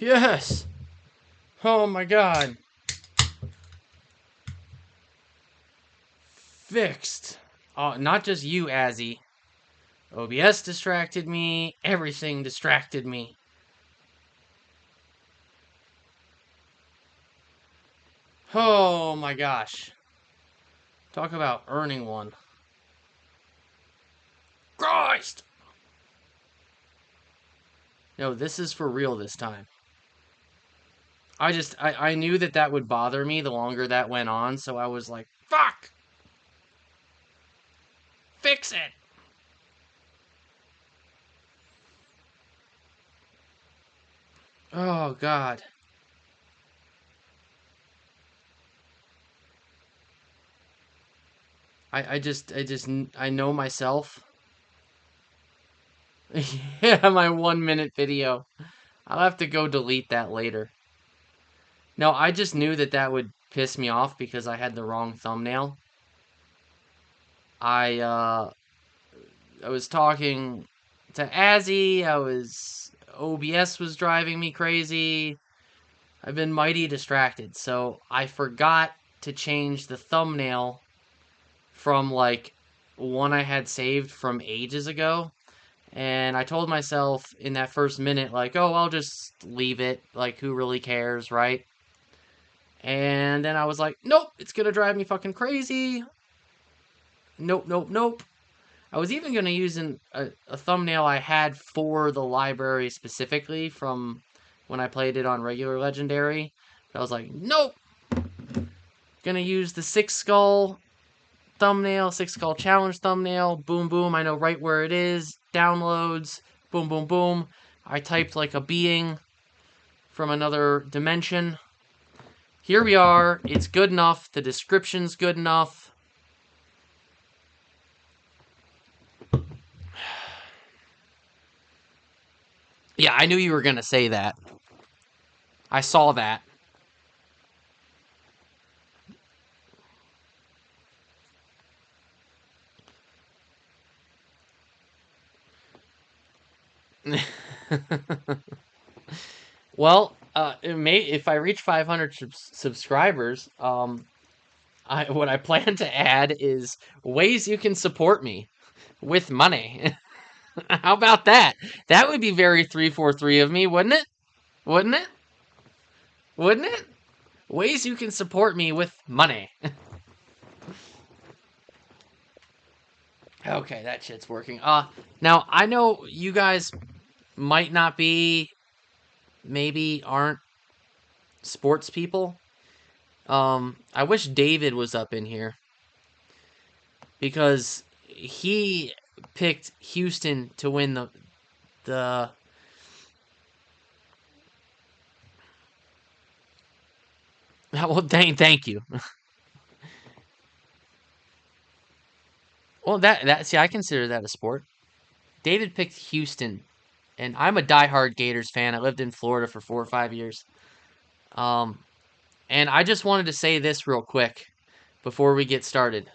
Yes! Oh my god. Fixed. Oh, not just you, Azzy. OBS distracted me. Everything distracted me. Oh my gosh. Talk about earning one. Christ! No, this is for real this time. I knew that would bother me the longer that went on, so I was like, fuck! Fix it! Oh, God. I know myself. Yeah, my 1 minute video. I'll have to go delete that later. No, I just knew that would piss me off because I had the wrong thumbnail. I was talking to Azzy. OBS was driving me crazy. I've been mighty distracted, so I forgot to change the thumbnail from like one I had saved from ages ago. And I told myself in that first minute, like, oh, I'll just leave it. Like, who really cares, right? And then I was like, nope, it's gonna drive me fucking crazy. Nope, nope, nope. I was even gonna use a thumbnail I had for the library specifically from when I played it on regular Legendary. But I was like, nope. Gonna use the Six Skull thumbnail, Six Skull Challenge thumbnail. Boom, boom. I know right where it is. Downloads. Boom, boom, boom. I typed like a being from another dimension. Here we are. It's good enough. The description's good enough. Yeah, I knew you were gonna say that. I saw that. Well, if I reach 500 subscribers, what I plan to add is ways you can support me with money. How about that? That would be very 343 of me, wouldn't it? Wouldn't it? Wouldn't it? Ways you can support me with money. Okay, that shit's working. Now I know you guys might not be, maybe aren't sports people. I wish David was up in here because he picked Houston to win the well, thank you. Well, see, I consider that a sport. David picked Houston, and I'm a diehard Gators fan. I lived in Florida for 4 or 5 years. And I just wanted to say this real quick before we get started.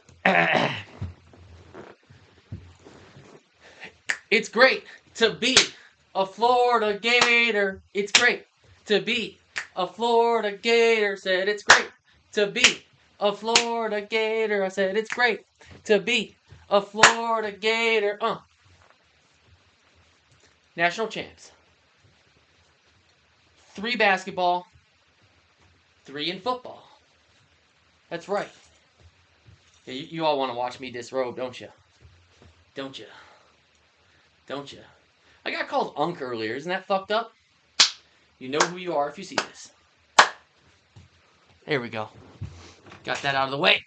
It's great to be a Florida Gator. It's great to be a Florida Gator. Said it's great to be a Florida Gator. I said it's great to be a Florida Gator. National champs. 3 basketball, 3 in football. That's right. Yeah, you all want to watch me disrobe, don't you? Don't you? Don't you? I got called Unk earlier. Isn't that fucked up? You know who you are if you see this. There we go. Got that out of the way.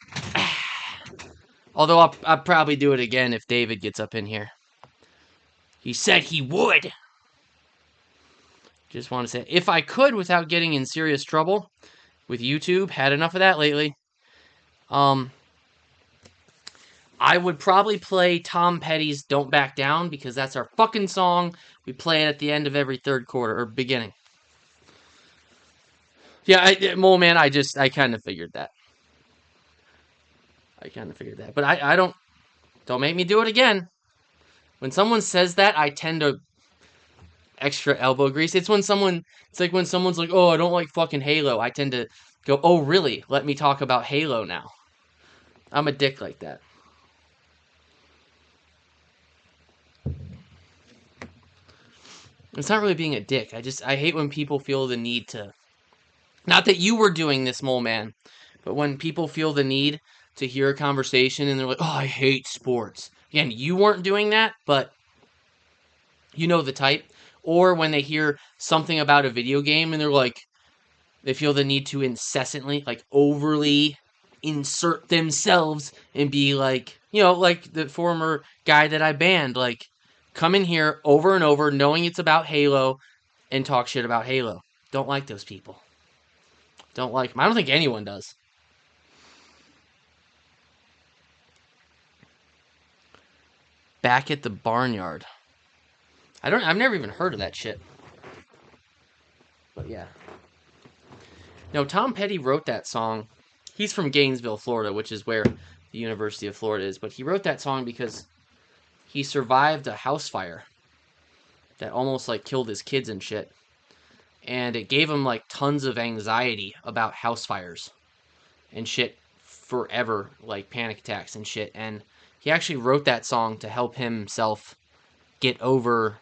Although I'll probably do it again if David gets up in here. He said he would. Just want to say, if I could without getting in serious trouble with YouTube, had enough of that lately. I would probably play Tom Petty's Don't Back Down because that's our fucking song. We play it at the end of every third quarter or beginning. Yeah, Mole Man, I kind of figured that. But I don't make me do it again. When someone says that, I tend to extra elbow grease. It's like when someone's like, oh, I don't like fucking Halo. I tend to go, oh, really? Let me talk about Halo now. I'm a dick like that. It's not really being a dick. I hate when people feel the need to, not that you were doing this, Mole Man, but when people feel the need to hear a conversation and they're like, oh, I hate sports. Again, you weren't doing that, but you know the type. Or when they hear something about a video game and they're like, they feel the need to incessantly, like overly insert themselves and be like, like the former guy that I banned, like, come in here over and over knowing it's about Halo and talk shit about Halo. Don't like those people. Don't like them. I don't think anyone does. Back at the Barnyard. I've never even heard of that shit. But yeah. No, Tom Petty wrote that song. He's from Gainesville, Florida, which is where the University of Florida is. But he wrote that song because he survived a house fire that almost like killed his kids and shit. And it gave him like tons of anxiety about house fires and shit forever, like panic attacks and shit. And he actually wrote that song to help himself get over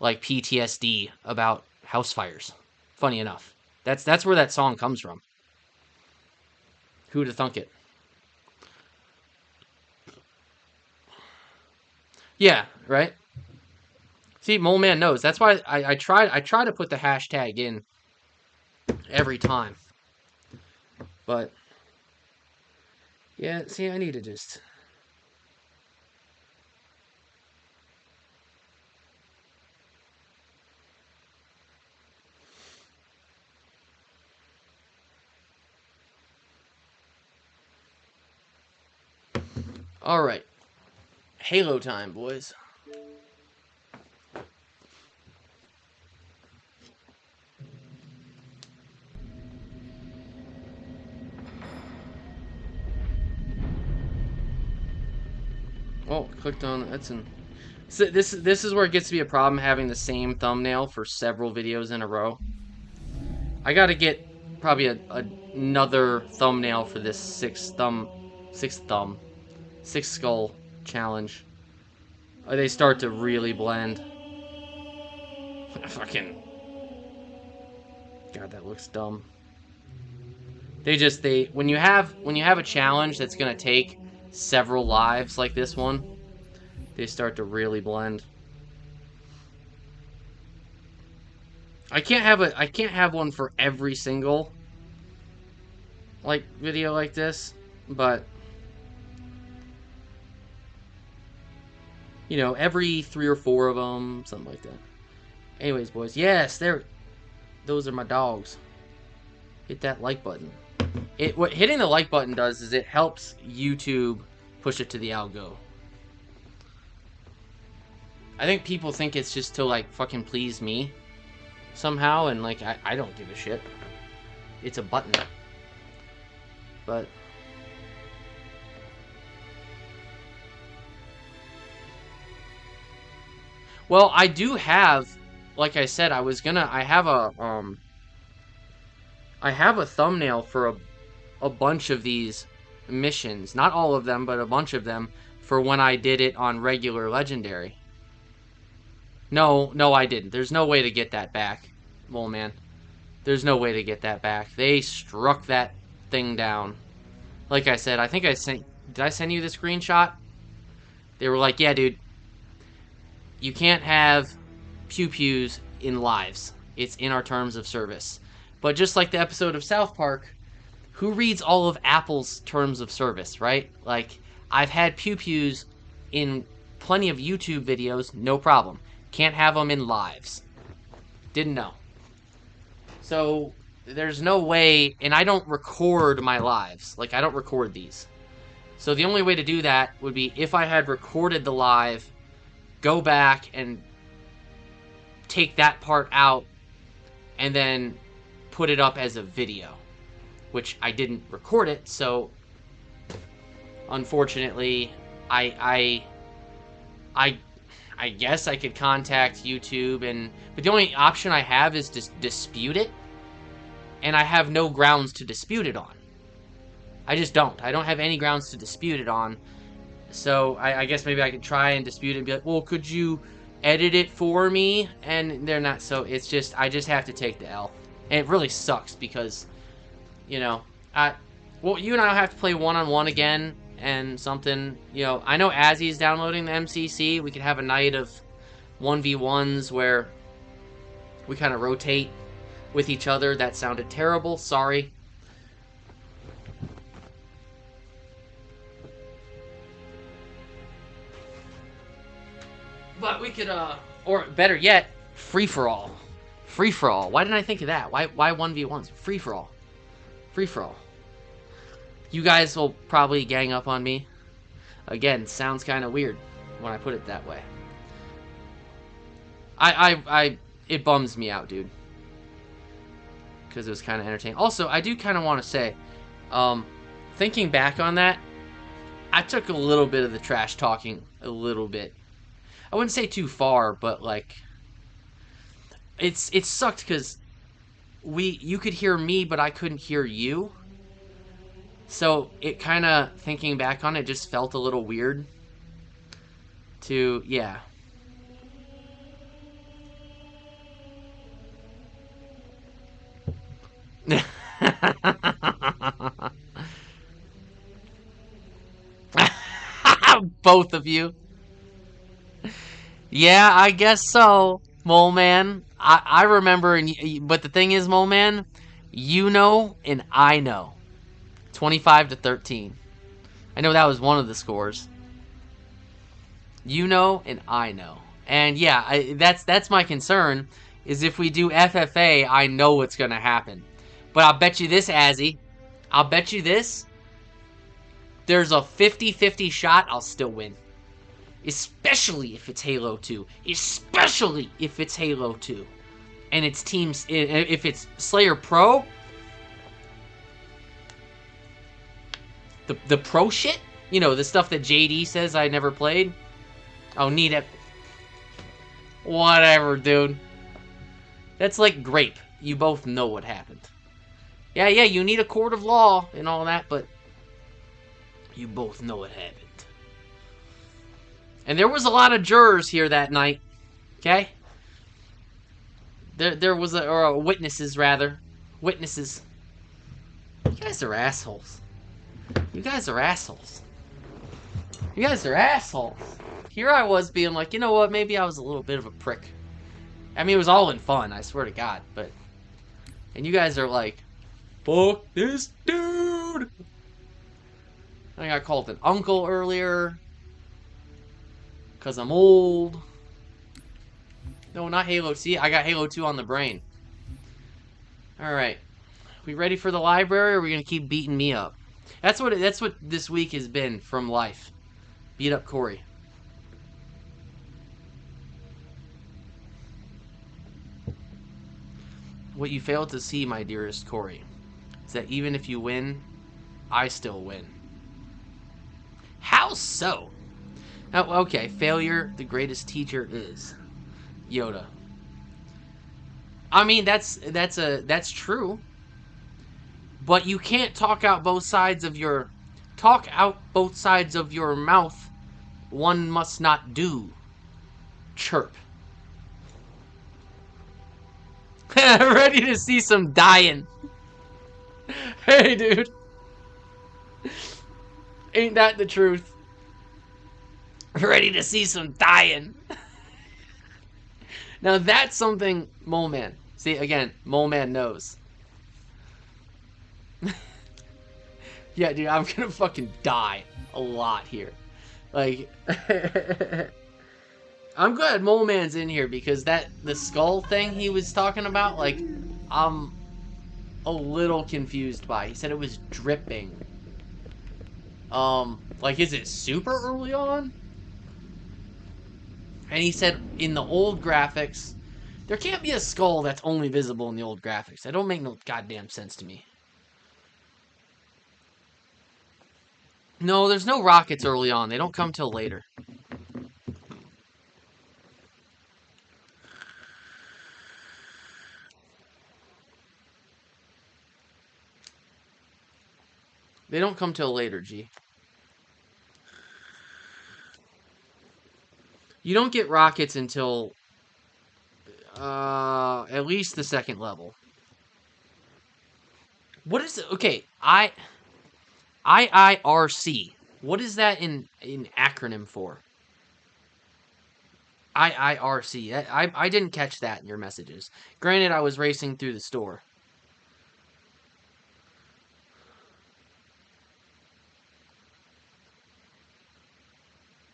like PTSD about house fires. Funny enough. That's where that song comes from. Who'd have thunk it? Yeah, right? See, Mole Man knows. That's why I try to put the hashtag in every time. But yeah, see, I need to just all right. Halo time, boys. Oh, clicked on that's in. So this is where it gets to be a problem having the same thumbnail for several videos in a row. I got to get probably another thumbnail for this six skull challenge. They start to really blend. Fucking God, that looks dumb. When you have a challenge that's gonna take several lives like this one, they start to really blend. I can't have one for every single like video like this, but every 3 or 4 of them, something like that. Anyways, boys, yes, those are my dogs. Hit that like button. What hitting the like button does is it helps YouTube push it to the algo. I think people think it's just to like fucking please me somehow, and like I don't give a shit. It's a button. But well, I do have, like I said, I have a thumbnail for a bunch of these missions. Not all of them, but a bunch of them for when I did it on regular Legendary. No, I didn't. There's no way to get that back, Mole Man. There's no way to get that back. They struck that thing down. Like I said, I think did I send you the screenshot? They were like, yeah, dude, you can't have pew-pews in lives. It's in our terms of service. But just like the episode of South Park, who reads all of Apple's terms of service, right? Like, I've had pew-pews in plenty of YouTube videos, no problem. Can't have them in lives. Didn't know. So, there's no way, and I don't record my lives. Like, I don't record these. So the only way to do that would be if I had recorded the live, go back and take that part out, and then put it up as a video, which I didn't record it, so unfortunately I I guess I could contact YouTube, but the only option I have is to dispute it, and I have no grounds to dispute it on. I just don't. I don't have any grounds to dispute it on. So I guess maybe I could try and dispute it and be like, well, could you edit it for me? And they're not. So it's just, I just have to take the L. And it really sucks because, you know, well, you and I will have to play one-on-one again and something. You know, I know Azzy's downloading the MCC. We could have a night of 1v1s where we kind of rotate with each other. That sounded terrible. Sorry. But we could, or better yet, free-for-all. Free-for-all. Why didn't I think of that? Why 1v1s? Free-for-all. Free-for-all. You guys will probably gang up on me. Again, sounds kind of weird when I put it that way. It bums me out, dude. Because it was kind of entertaining. Also, I do kind of want to say, thinking back on that, I took a little bit of the trash talking, a little bit. I wouldn't say too far, but like, it sucked because you could hear me, but I couldn't hear you. So it kind of, thinking back on it, just felt a little weird. Yeah. Both of you. Yeah, I guess so, Mole Man. I remember, but the thing is, Mole Man, you know and I know. 25-13. I know that was one of the scores. You know and I know. And yeah, that's my concern, is if we do FFA, I know what's going to happen. But I'll bet you this, Azzy. I'll bet you this. There's a 50-50 shot I'll still win. Especially if it's Halo 2. Especially if it's Halo 2. And it's teams, if it's Slayer Pro. The pro shit? You know, the stuff that JD says I never played. Oh, need it. Whatever, dude. That's like Grape. You both know what happened. Yeah, you need a court of law and all that, but you both know what happened. And there was a lot of jurors here that night. Okay? There was witnesses, rather. Witnesses. You guys are assholes. You guys are assholes. You guys are assholes. Here I was being like, you know what, maybe I was a little bit of a prick. I mean, it was all in fun, I swear to God, but... And you guys are like, fuck this dude! I got called an uncle earlier. Because I'm old. No, not Halo. See, I got Halo 2 on the brain. Alright. We ready for the library, or are we going to keep beating me up? That's what this week has been from life. Beat up Corey. What you fail to see, my dearest Corey, is that even if you win, I still win. How so? Oh, okay, failure, the greatest teacher is Yoda. I mean, that's true. But you can't talk out both sides of your mouth. One must not do. Chirp. Ready to see some dying. Hey, dude. Ain't that the truth? Ready to see some dying. Now that's something Mole Man. See, again, Mole Man knows. Yeah, dude, I'm gonna fucking die a lot here. Like, I'm glad Mole Man's in here because the skull thing he was talking about, like, I'm a little confused by. He said it was dripping. Like, is it super early on? And he said in the old graphics, there can't be a skull that's only visible in the old graphics. That don't make no goddamn sense to me. No, there's no rockets early on. They don't come till later. They don't come till later, G. You don't get rockets until at least the second level. What is it? Okay, IIRC. What is that in acronym for? IIRC. I didn't catch that in your messages. Granted, I was racing through the store.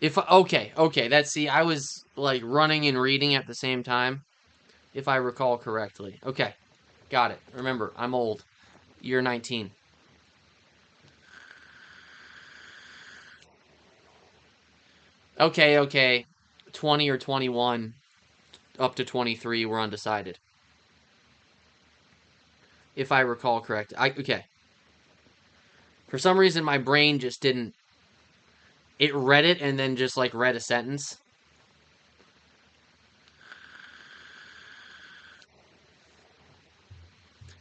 Okay, that's, see, I was like running and reading at the same time, if I recall correctly. Okay, got it. Remember, I'm old. You're 19. Okay. 20 or 21, up to 23 were undecided. If I recall correct. Okay. For some reason, my brain just didn't... It read it and then just, like, read a sentence.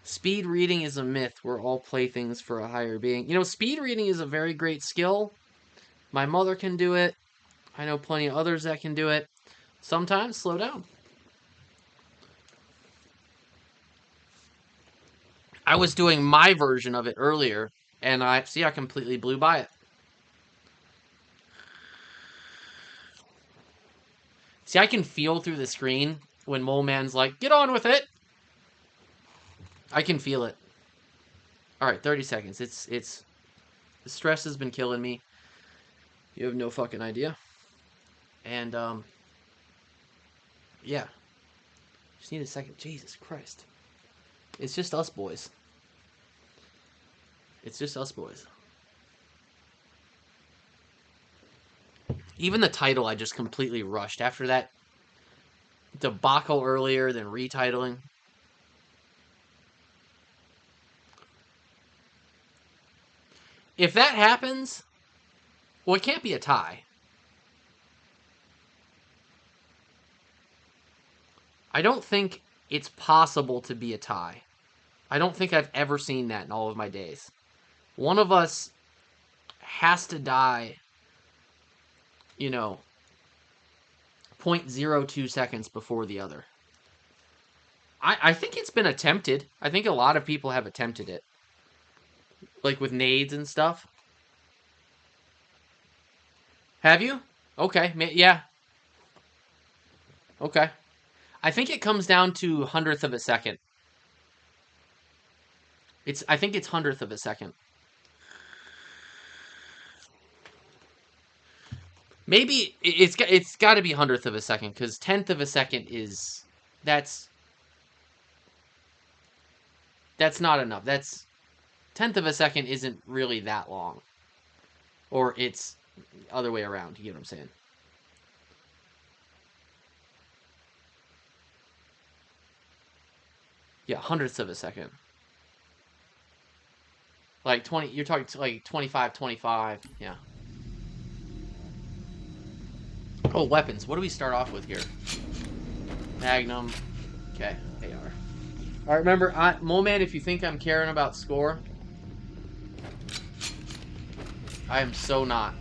Speed reading is a myth. We're all playthings for a higher being. You know, speed reading is a very great skill. My mother can do it. I know plenty of others that can do it. Sometimes slow down. I was doing my version of it earlier, and I completely blew by it. See, I can feel through the screen when Mole Man's like, get on with it. I can feel it. All right, 30 seconds. It's the stress has been killing me. You have no fucking idea. And yeah. Just need a second. Jesus Christ. It's just us boys. It's just us boys. Even the title I just completely rushed. After that debacle earlier, then retitling. If that happens, well, it can't be a tie. I don't think it's possible to be a tie. I don't think I've ever seen that in all of my days. One of us has to die, you know, 0.02 seconds before the other. I think it's been attempted. I think a lot of people have attempted it. Like with nades and stuff. Have you? Okay, yeah. Okay. I think it comes down to 100th of a second. I think it's 100th of a second. Maybe it's got to be 100th of a second, because 10th of a second is that's not enough. That's 10th of a second isn't really that long, or it's other way around. You get what I'm saying? Yeah, 100ths of a second. Like 20. You're talking like 25. Yeah. Oh, weapons. What do we start off with here? Magnum. Okay, AR. Alright, remember, Mole Man, if you think I'm caring about score, I am so not.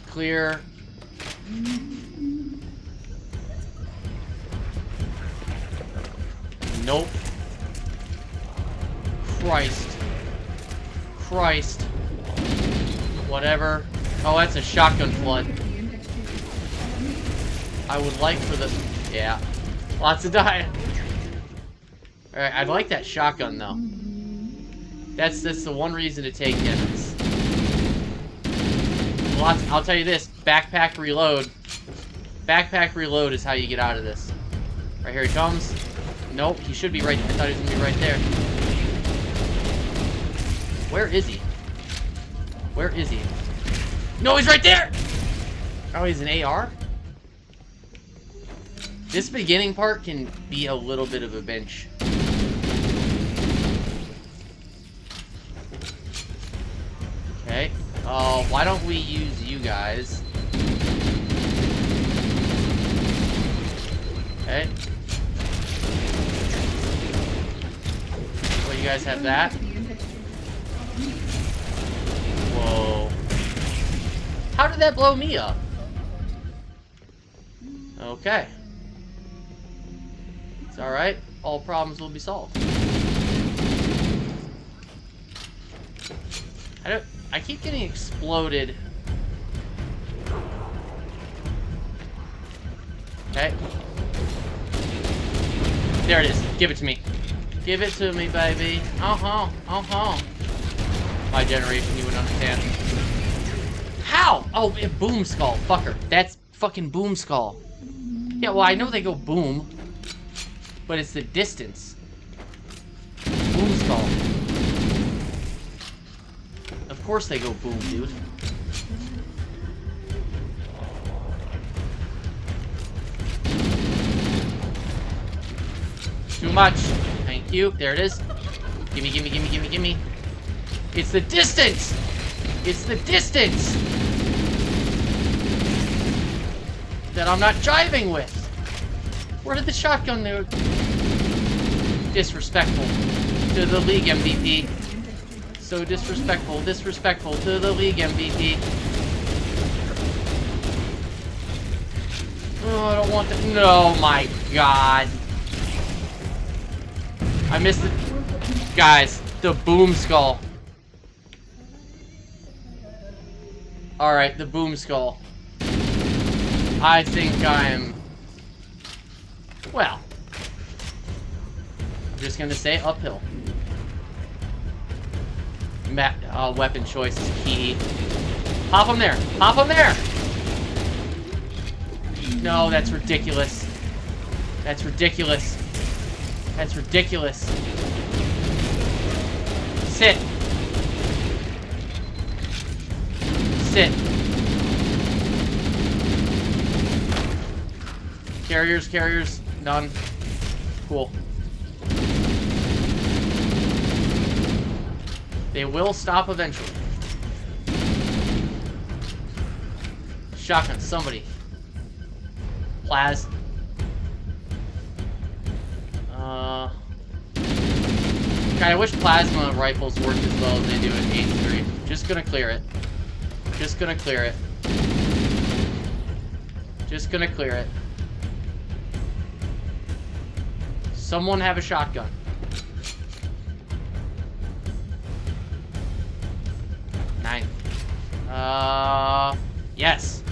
Clear. Nope. Christ. Whatever. Oh, that's a shotgun flood. I would like for the... Yeah. Lots of dying. Alright, I'd like that shotgun, though. That's the one reason to take hits. I'll tell you this. Backpack reload. Backpack reload is how you get out of this. Right, here he comes. Nope, he should be right... I thought he was going to be right there. Where is he? Where is he? No, he's right there! Oh, he's an AR? This beginning part can be a little bit of a bench. Okay. Oh, why don't we use you guys? Okay. Well, you guys have that. How did that blow me up? Okay. It's alright. All problems will be solved. I keep getting exploded. Okay. There it is. Give it to me. Give it to me, baby. Uh-huh. Uh-huh. My generation, you would understand. How? Oh, boom skull. Fucker. That's fucking boom skull. Yeah, well, I know they go boom. But it's the distance. Boom skull. Of course they go boom, dude. Too much. Thank you. There it is. Gimme, gimme, gimme, gimme, gimme. It's the distance! It's the distance! That I'm not driving with! Where did the shotgun go? Disrespectful to the league MVP. So disrespectful, disrespectful to the league MVP. Oh, I don't want to. No, my God. I missed it. Guys, the boom skull. Alright, the boom skull. I think I'm... Well. I'm just gonna say uphill. Weapon choice is key. Pop him there! Pop him there! No, that's ridiculous. That's ridiculous. That's ridiculous. Sit. Sit. Carriers, carriers. None. Cool. They will stop eventually. Shotgun, somebody. Plas. God, I wish plasma rifles worked as well as they do in H3. Just gonna clear it. Just gonna clear it. Just gonna clear it. Someone have a shotgun. Nine. Yes.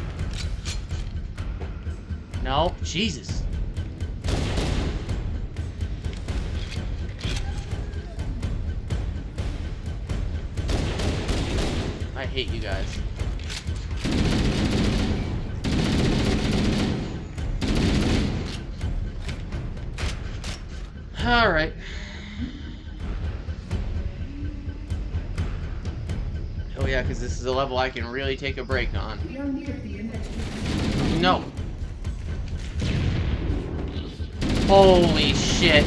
No, Jesus. I hate you guys. Alright. Oh yeah, because this is a level I can really take a break on. No. Holy shit.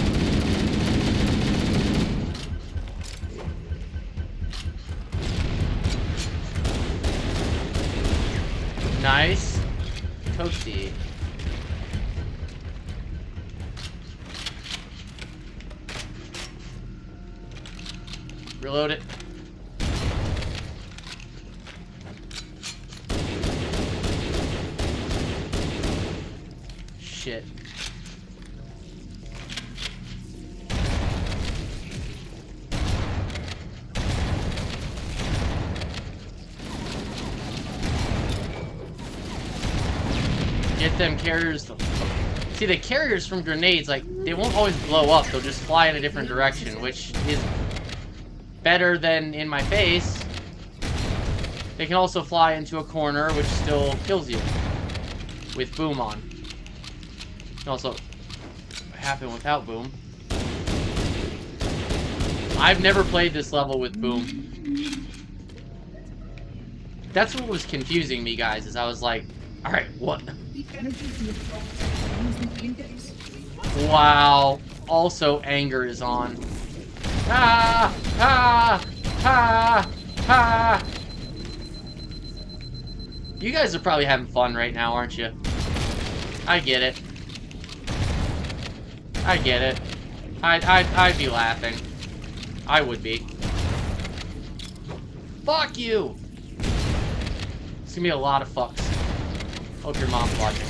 Nice. Toasty. Reload it. Shit. Get them carriers. See, the carriers from grenades, like, they won't always blow up. They'll just fly in a different direction, which is better than in my face. They can also fly into a corner, which still kills you with boom on. It can also happen without boom. I've never played this level with boom. That's what was confusing me, guys, is I was like, alright, what? Wow. Also, anger is on. Ah! Ah! Ah! Ah! You guys are probably having fun right now, aren't you? I get it. I get it. I'd be laughing. I would be. Fuck you! gonna be a lot of fucks. Hope your mom's watching.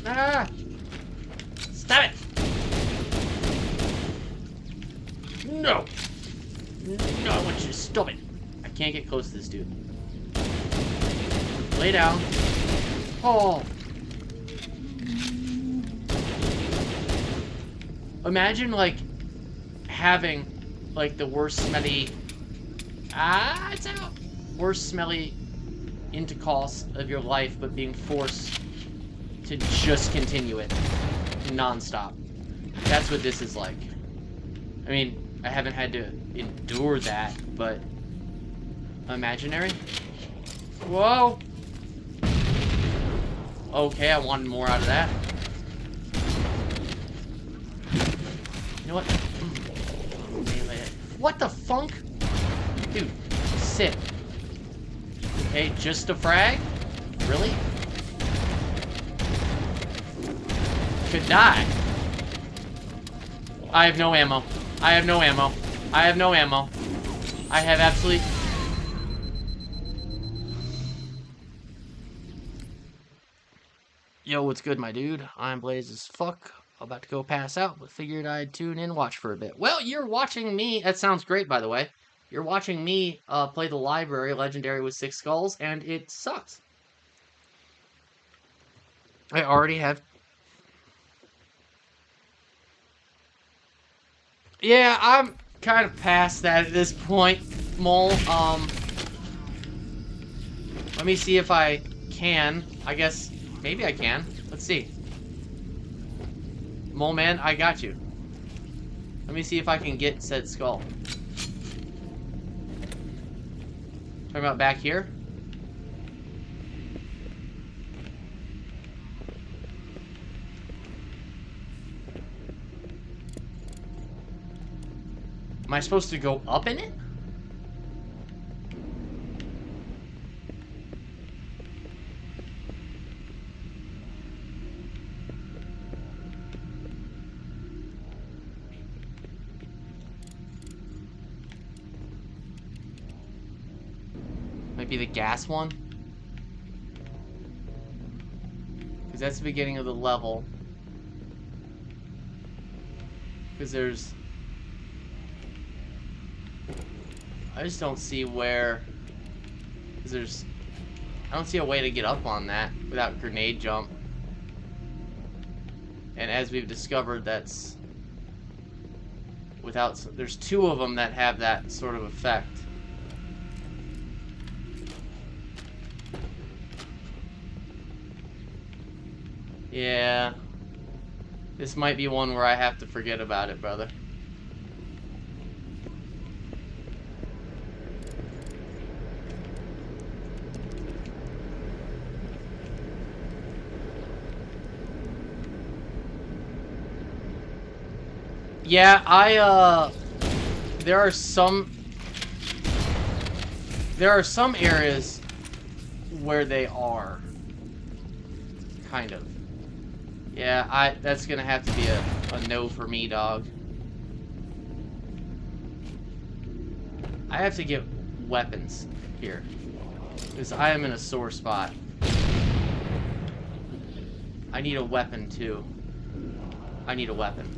Ah! Stop it! No! No, I want you to stop it. I can't get close to this dude. Lay down. Oh! Imagine, like, having, like, the worst smelly... Ah, it's out! Worst smelly intercourse of your life, but being forced to just continue it non-stop. That's what this is like. I mean, I haven't had to endure that, but... Imaginary? Whoa! Okay, I wanted more out of that. You know what? What the funk? Dude, sit. Okay, just a frag? Really? Could die. I have no ammo. I have no ammo. I have no ammo. I have absolutely... Yo, what's good, my dude? I'm Blaze as fuck. About to go pass out, but figured I'd tune in and watch for a bit. Well, you're watching me... That sounds great, by the way. You're watching me play the library legendary with 6 skulls, and it sucks. I already have... Yeah, I'm kind of past that at this point, Mole. Let me see if I can. I guess maybe I can. Let's see. Mole man, I got you. Let me see if I can get said skull. Talking about back here? Am I supposed to go up in it? Might be the gas one. Because that's the beginning of the level. Because there's... I just don't see where... Because there's... I don't see a way to get up on that without grenade jump. And as we've discovered, that's... Without... There's 2 of them that have that sort of effect. Yeah. This might be one where I have to forget about it, brother. Yeah, there are some areas where they are. Kind of. Yeah, that's gonna have to be a no for me, dog. I have to get weapons here. Because I am in a sore spot. I need a weapon, too. I need a weapon.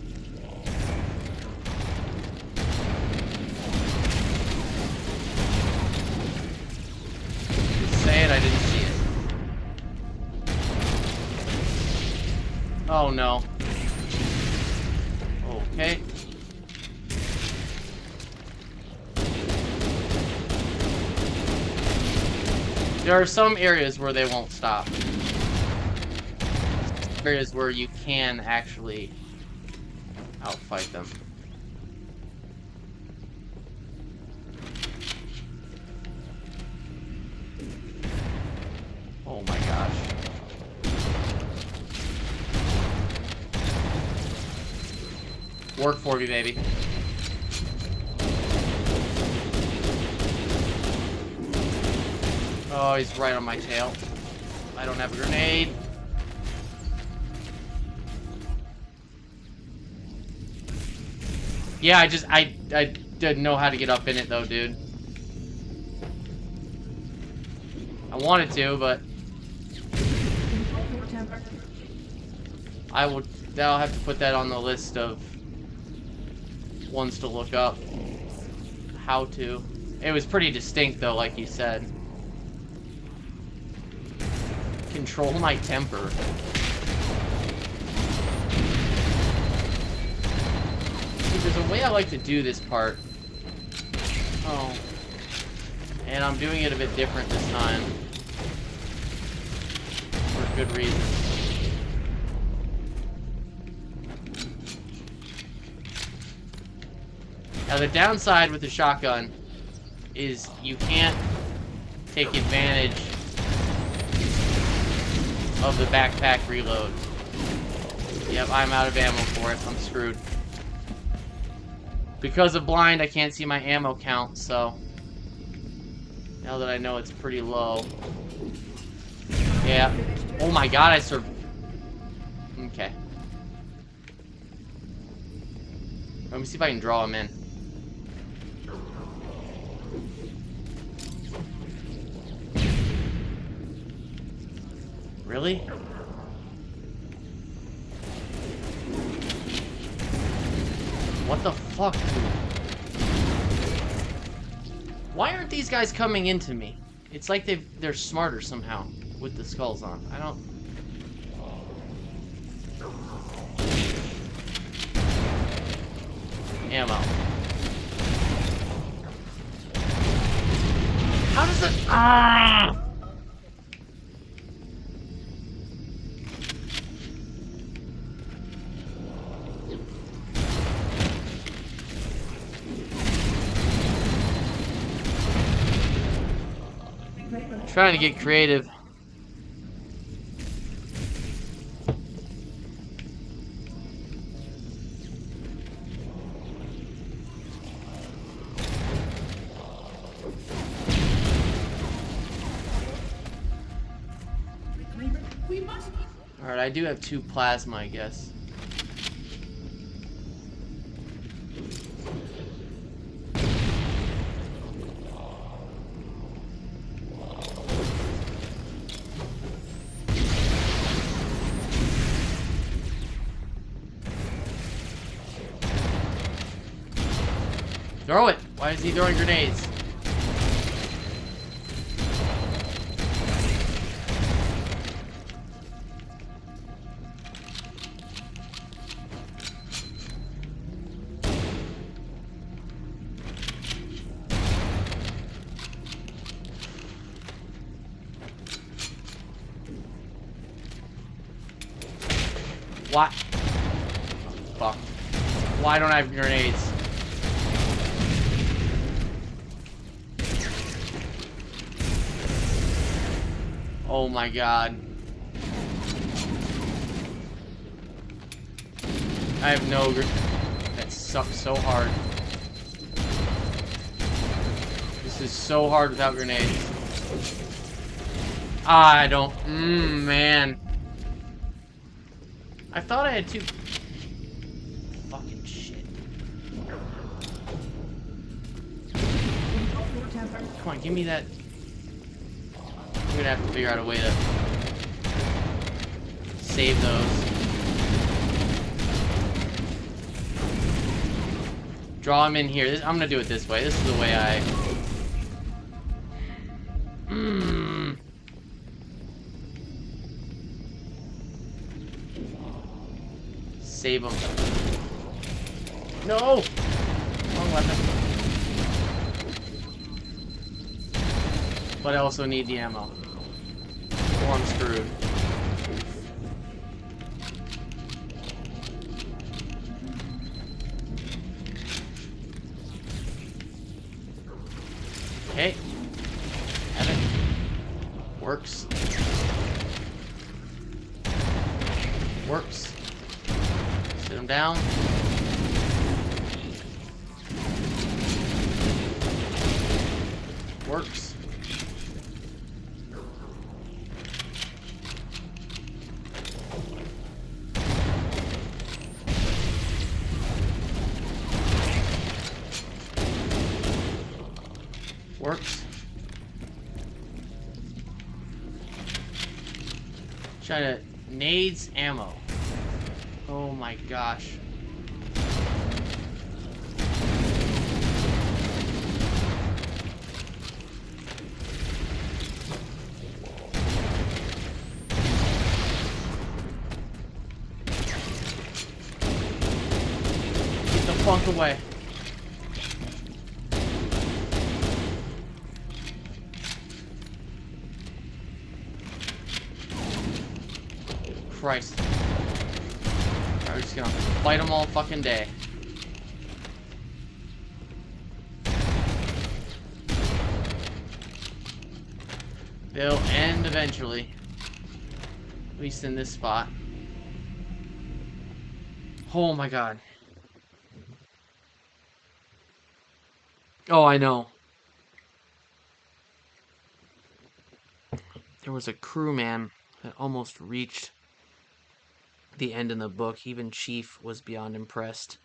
Just say it, I didn't see it. Oh no. Okay. There are some areas where they won't stop. Areas where you can actually outfight them. Oh my gosh. Work for me, baby. Oh, he's right on my tail. I don't have a grenade. Yeah, I didn't know how to get up in it though, dude. I wanted to, but I'll have to put that on the list of ones to look up. How to. It was pretty distinct though, like you said. Control my temper. See, there's a way I like to do this part. Oh. And I'm doing it a bit different this time. For good reason. Now the downside with the shotgun is you can't take advantage of the backpack reload. Yep, I'm out of ammo for it. I'm screwed. Because of blind, I can't see my ammo count, so now that I know it's pretty low. Yeah. Oh my god, I survived. Okay. Let me see if I can draw him in. Really? What the fuck, dude? Why aren't these guys coming into me? It's like they're smarter somehow with the skulls on. I don't... Ammo. How does it... Ah! Trying to get creative. Alright, I do have 2 plasma, I guess. Throw it! Why is he throwing grenades? What? Fuck. Why don't I have grenades? Oh my god. I have no... That sucks so hard. This is so hard without grenades. Ah, I don't... man. I thought I had 2... Fucking shit. Come on, give me that... I'm gonna have to figure out a way to save those. Draw them in here. I'm gonna do it this way. This is the way I... Save them. No! Wrong weapon. But I also need the ammo. Or I'm screwed. Okay. Have it. Works. Works. Sit him down. Works. Works. Trying to nades ammo. Oh my gosh. Get the fuck away. Christ. We're just gonna fight them all fucking day. They'll end eventually. At least in this spot. Oh my god. Oh, I know. There was a crewman that almost reached the end in the book. Even Chief was beyond impressed.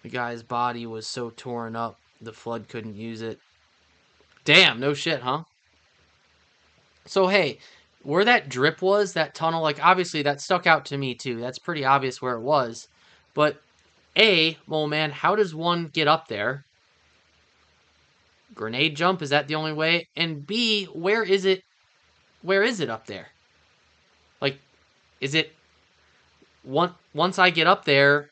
The guy's body was so torn up, the Flood couldn't use it. Damn, no shit, huh? So, hey, where that drip was, that tunnel, like, obviously that stuck out to me, too. That's pretty obvious where it was. But, A, well, man, how does one get up there? Grenade jump, is that the only way? And B, where is it up there? Like, is it... Once I get up there,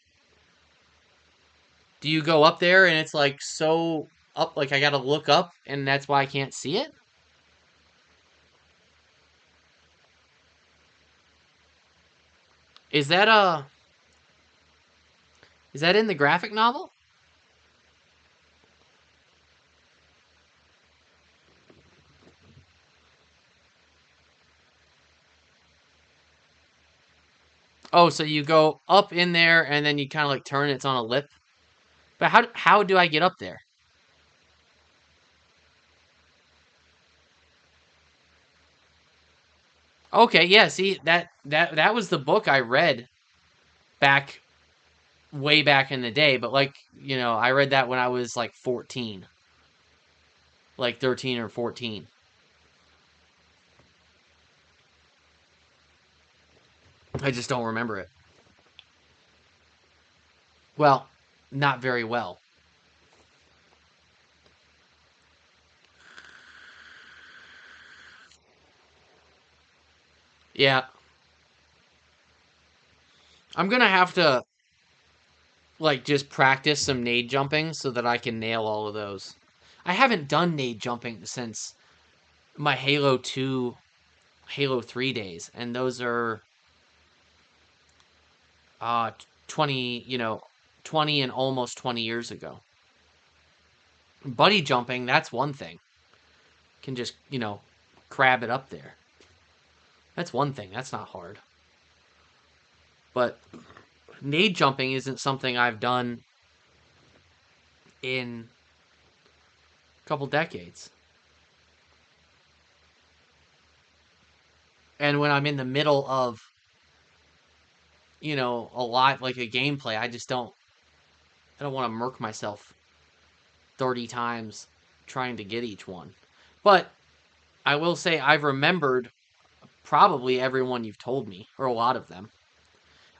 do you go up there and it's, like, so up, like, I gotta look up, and that's why I can't see it? Is that in the graphic novel? Oh, so you go up in there and then you kind of like turn, it's on a lip. But how do I get up there? Okay, yeah, see, that was the book I read back way back in the day, but like, I read that when I was like 14. Like 13 or 14. I just don't remember it. Well, not very well. Yeah. I'm gonna have to like just practice some nade jumping so that I can nail all of those. I haven't done nade jumping since my Halo 2, Halo 3 days, and those are 20, 20 and almost 20 years ago. Buddy jumping, that's one thing. Can just, crab it up there. That's one thing. That's not hard. But nade jumping isn't something I've done in a couple decades. And when I'm in the middle of, a lot like a gameplay, I don't want to murk myself 30 times trying to get each one. But I will say I've remembered probably everyone you've told me, or a lot of them.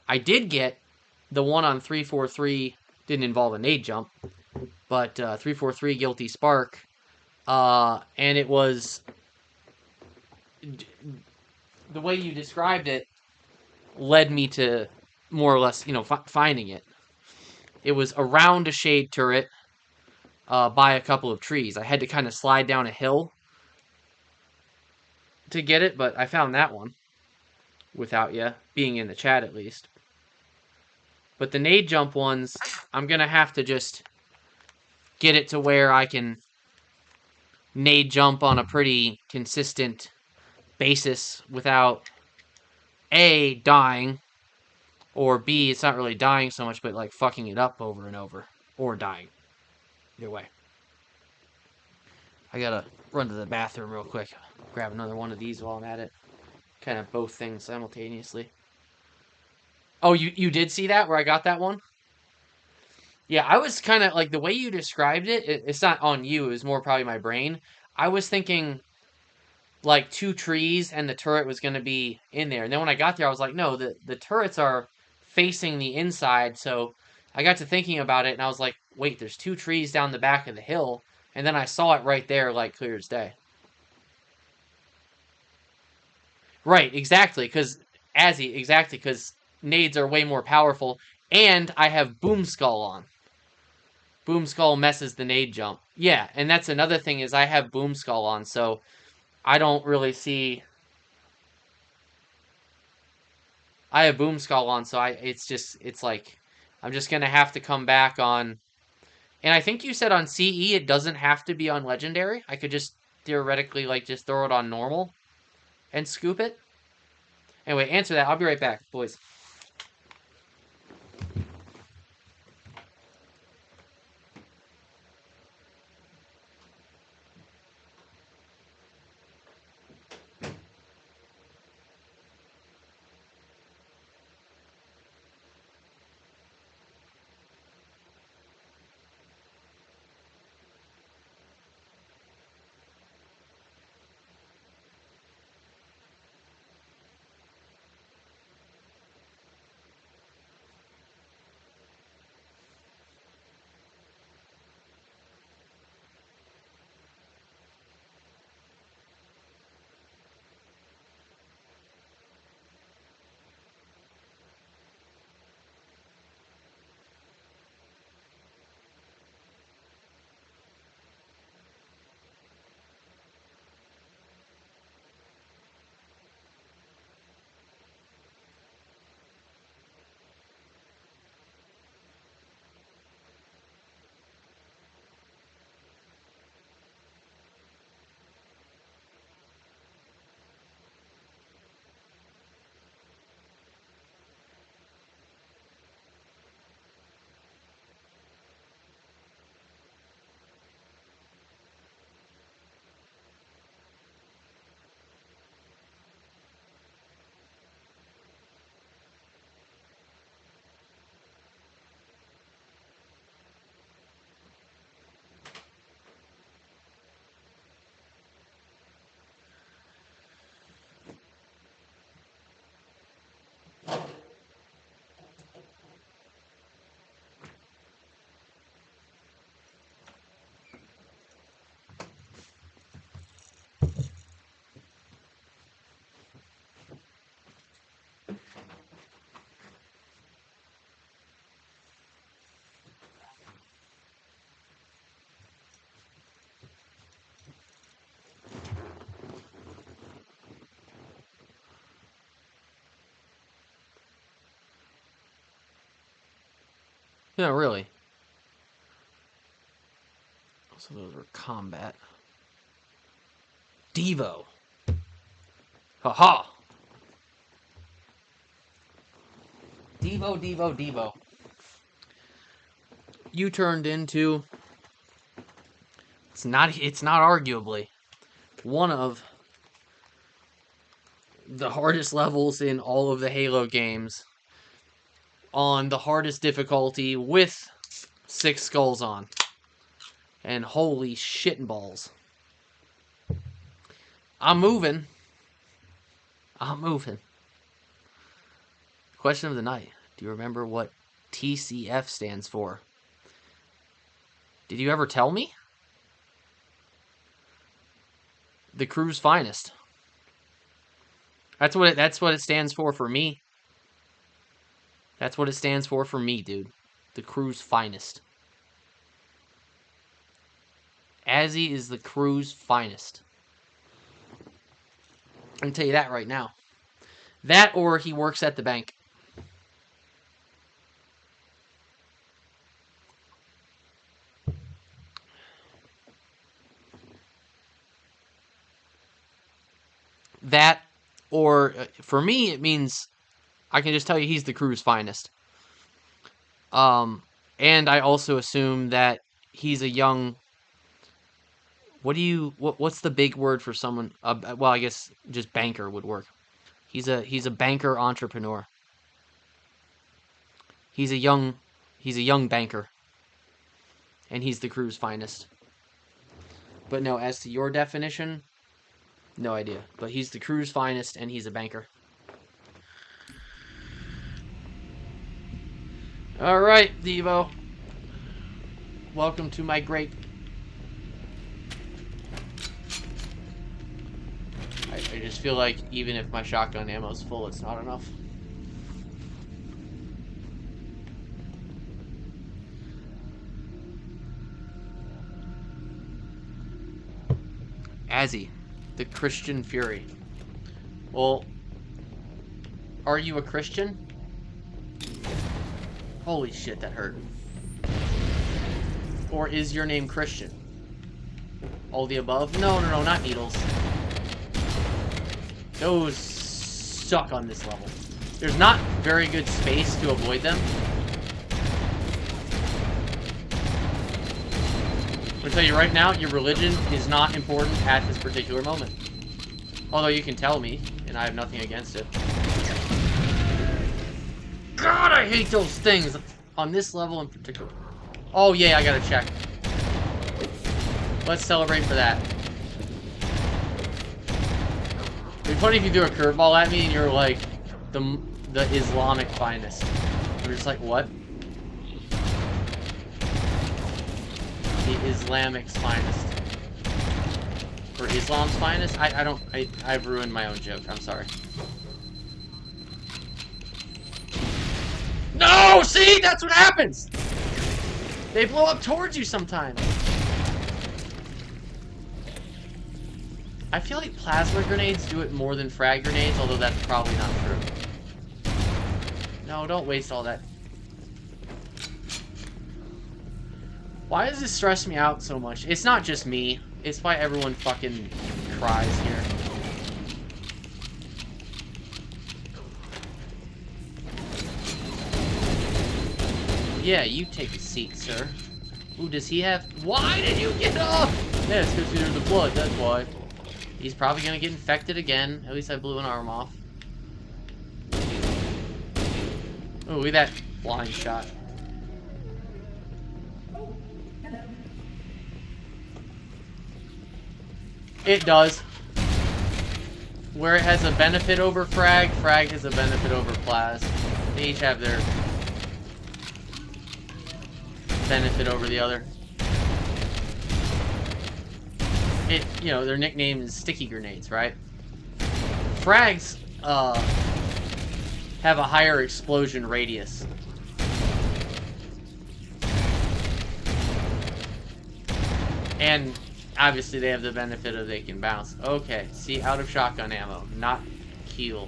I did get the one on 343, didn't involve a nade jump, but 343 Guilty Spark, and it was the way you described it led me to more or less, finding it. It was around a shade turret by a couple of trees. I had to kind of slide down a hill to get it, but I found that one without you being in the chat at least. But the nade jump ones, I'm going to have to just get it to where I can nade jump on a pretty consistent basis without A, dying, or B, it's not really dying so much, but like fucking it up over and over, or dying. Either way. I gotta run to the bathroom real quick. Grab another one of these while I'm at it. Kind of both things simultaneously. Oh, you did see that where I got that one? Yeah, I was kind of like the way you described it, it's not on you, it was more probably my brain. I was thinking like 2 trees and the turret was going to be in there. And then when I got there, I was like, no, the turrets are facing the inside. So I got to thinking about it and I was like, wait, there's 2 trees down the back of the hill. And then I saw it right there, like clear as day. Right, exactly. Exactly, because nades are way more powerful. And I have Boom Skull on. Boom Skull messes the nade jump. Yeah, and that's another thing is I have Boom Skull on, so I don't really see. I have Boom Skull on, so it's like I'm just gonna have to come back on. And I think you said on CE it doesn't have to be on Legendary. I could just theoretically like just throw it on normal and scoop it. Anyway, answer that. I'll be right back, boys. No, really. So those are combat. Devo. Haha. Devo, Devo, Devo. You turned into. It's not arguably one of the hardest levels in all of the Halo games on the hardest difficulty with 6 skulls on. And holy shit and balls. I'm moving. Question of the night. Do you remember what TCF stands for? Did you ever tell me? The crew's finest. That's what it stands for me. That's what it stands for me, dude. The crew's finest. Azzy is the crew's finest. I can tell you that right now. That or he works at the bank. That or for me it means I can just tell you he's the crew's finest. And I also assume that he's a young. What's the big word for someone? Well, I guess just banker would work. He's a banker entrepreneur. He's a young banker, and he's the crew's finest. But no, as to your definition, No idea. But he's the crew's finest, and he's a banker. Alright, Devo. Welcome to my grape. I just feel like even if my shotgun ammo's full, it's not enough. Azzy, the Christian Fury. Well, are you a Christian? Holy shit, that hurt. Or is your name Christian? All the above? No, not needles. Those suck on this level. There's not very good space to avoid them. I'm gonna tell you right now, your religion is not important at this particular moment. Although you can tell me, and I have nothing against it. God, I hate those things on this level in particular. Oh yeah, I gotta check. Let's celebrate for that. It'd be funny if you threw a curveball at me and you're like the Islamic finest. We're just like, what? The Islamic's finest. Or Islam's finest? I've ruined my own joke. I'm sorry. No! See? That's what happens! They blow up towards you sometimes. I feel like plasma grenades do it more than frag grenades, although that's probably not true. No, don't waste all that. Why does this stress me out so much? It's not just me. It's why everyone fucking cries here. Yeah, you take a seat, sir. Ooh, does he have... Why did you get up? Yeah, it's because there's the blood, that's why. He's probably gonna get infected again. At least I blew an arm off. Oh, look at that blind shot. It does. Where it has a benefit over frag, frag has a benefit over plas. They each have their benefit over the other. It, you know, their nickname is sticky grenades, right? Frags have a higher explosion radius. And obviously they have the benefit of they can bounce. Okay, see, out of shotgun ammo, not Keel.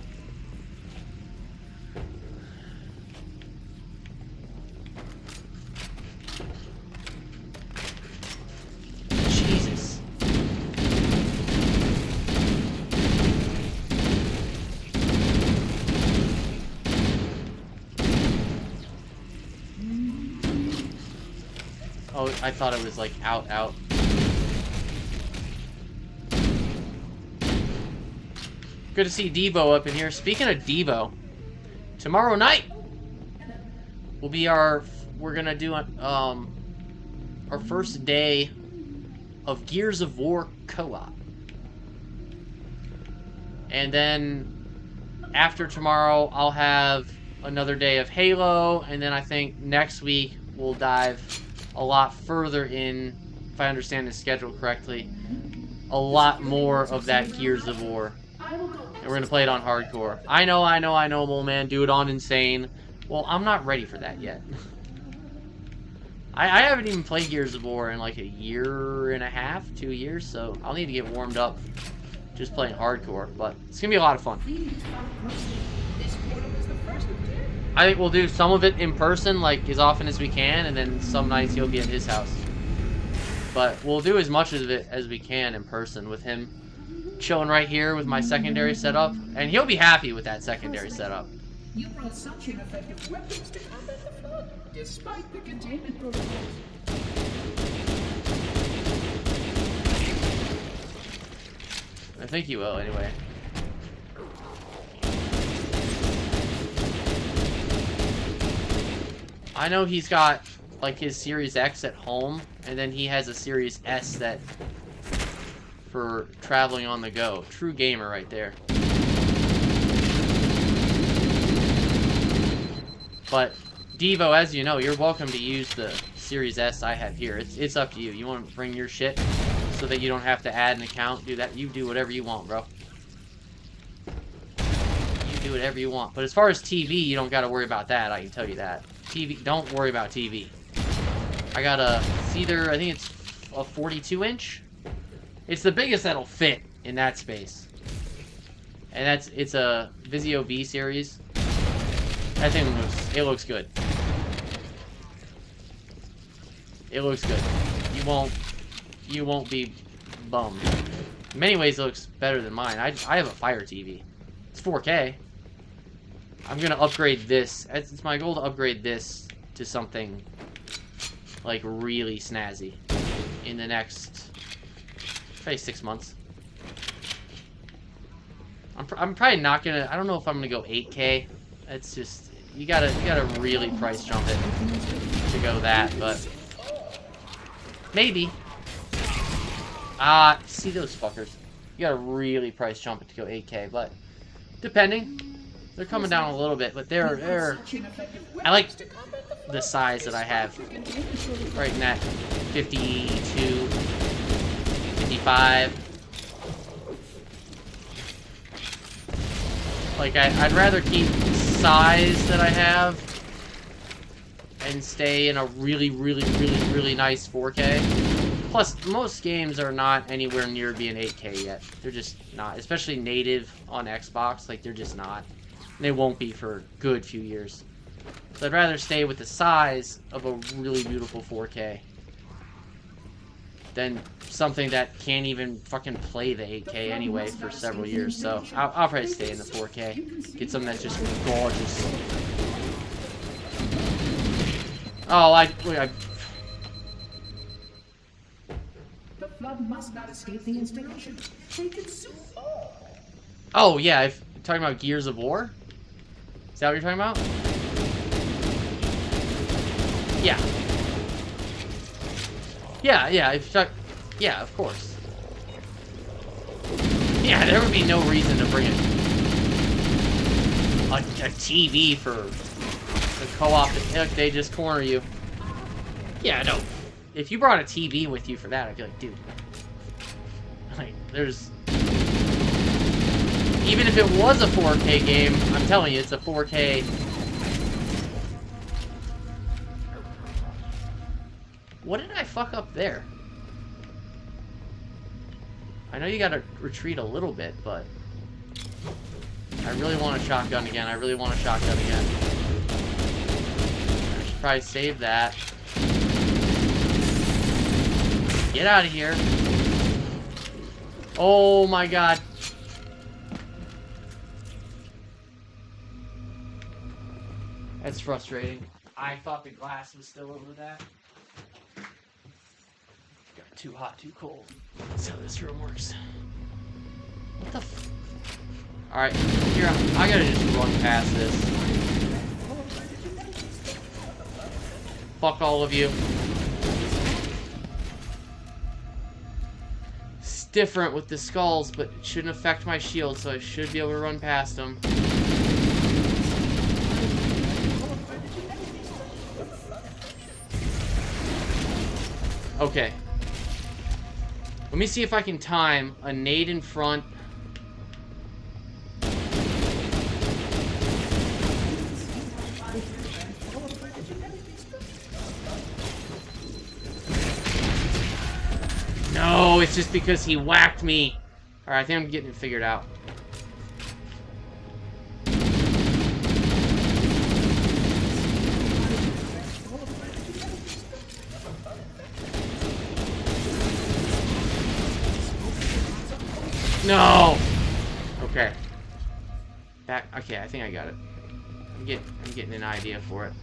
Jesus. Oh, I thought it was like out. Good to see Devo up in here. Speaking of Devo, tomorrow night will be we're gonna do our first day of Gears of War co-op. And then after tomorrow, I'll have another day of Halo, and then I think next week we'll dive a lot further in, if I understand the schedule correctly, a lot more of that Gears of War. And we're gonna play it on hardcore. I know, Mole Man, do it on insane. Well, I'm not ready for that yet. I haven't even played Gears of War in like a year and a half, 2 years, so I'll need to get warmed up just playing hardcore, but it's gonna be a lot of fun. I think we'll do some of it in person, like as often as we can, and then some nights he'll be at his house. But we'll do as much of it as we can in person with him chilling right here with my secondary setup, and he'll be happy with that secondary setup. You brought such ineffective weapons to combat the flood, despite the containment protocols. I think he will, anyway. I know he's got, like, his Series X at home, and then he has a Series S that for traveling on the go. True gamer right there. But Devo, as you know, you're welcome to use the Series S I have here. It's up to you. You want to bring your shit so that you don't have to add an account, do that. You do whatever you want, bro. You do whatever you want. But as far as TV, you don't got to worry about that. I can tell you that. TV, don't worry about TV. I got it's either, I think it's a 42-inch. It's the biggest that'll fit in that space. And it's a Vizio V series. That thing looks good. It looks good. You won't be bummed. In many ways, it looks better than mine. I have a Fire TV. It's 4K. I'm gonna upgrade this. It's my goal to upgrade this to something like really snazzy in the next, probably 6 months. I'm probably not gonna. I don't know if I'm gonna go 8K. It's just you gotta really price jump it to go that, but maybe. See those fuckers. You gotta really price jump it to go 8K, but depending. They're coming down a little bit, but they're I like the size that I have right in that 52, 55. Like, I'd rather keep the size that I have and stay in a really nice 4K. Plus, most games are not anywhere near being 8K yet. They're just not. Especially native on Xbox. Like, they're just not. And they won't be for a good few years. So I'd rather stay with the size of a really beautiful 4K than something that can't even fucking play the 8K anyway for several years. So I'll probably stay in the 4K. Get something that's just gorgeous. Oh, The flood must not escape the installation. They consume all. Oh, yeah, if you're talking about Gears of War? Is that what you're talking about? Yeah. Yeah, if you talk... Yeah, of course. Yeah, there would be no reason to bring a TV for the co-op. They just corner you. Yeah, no. If you brought a TV with you for that, I'd be like, dude. Like, there's... Even if it was a 4K game, I'm telling you, it's a 4K... What did I fuck up there? I know you gotta retreat a little bit, but... I really want a shotgun again. I really want a shotgun again. I should probably save that. Get out of here. Oh my god. That's frustrating. I thought the glass was still over that. Got too hot, too cold. That's how this room works. What the f... Alright, here, I gotta just run past this. Fuck all of you. It's different with the skulls, but it shouldn't affect my shield, so I should be able to run past them. Okay. Let me see if I can time a nade in front. No, it's just because he whacked me. Alright, I think I'm getting it figured out. No! Okay. Back. Okay, I think I got it. I'm getting an idea for it.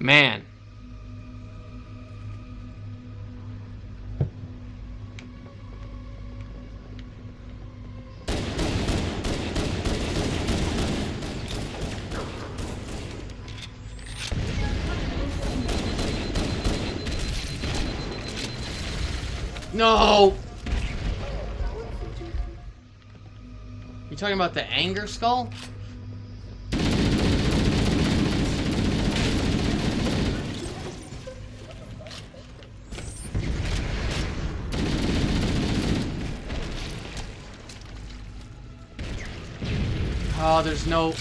Man. No! You talking about the anger skull? Oh, there's no...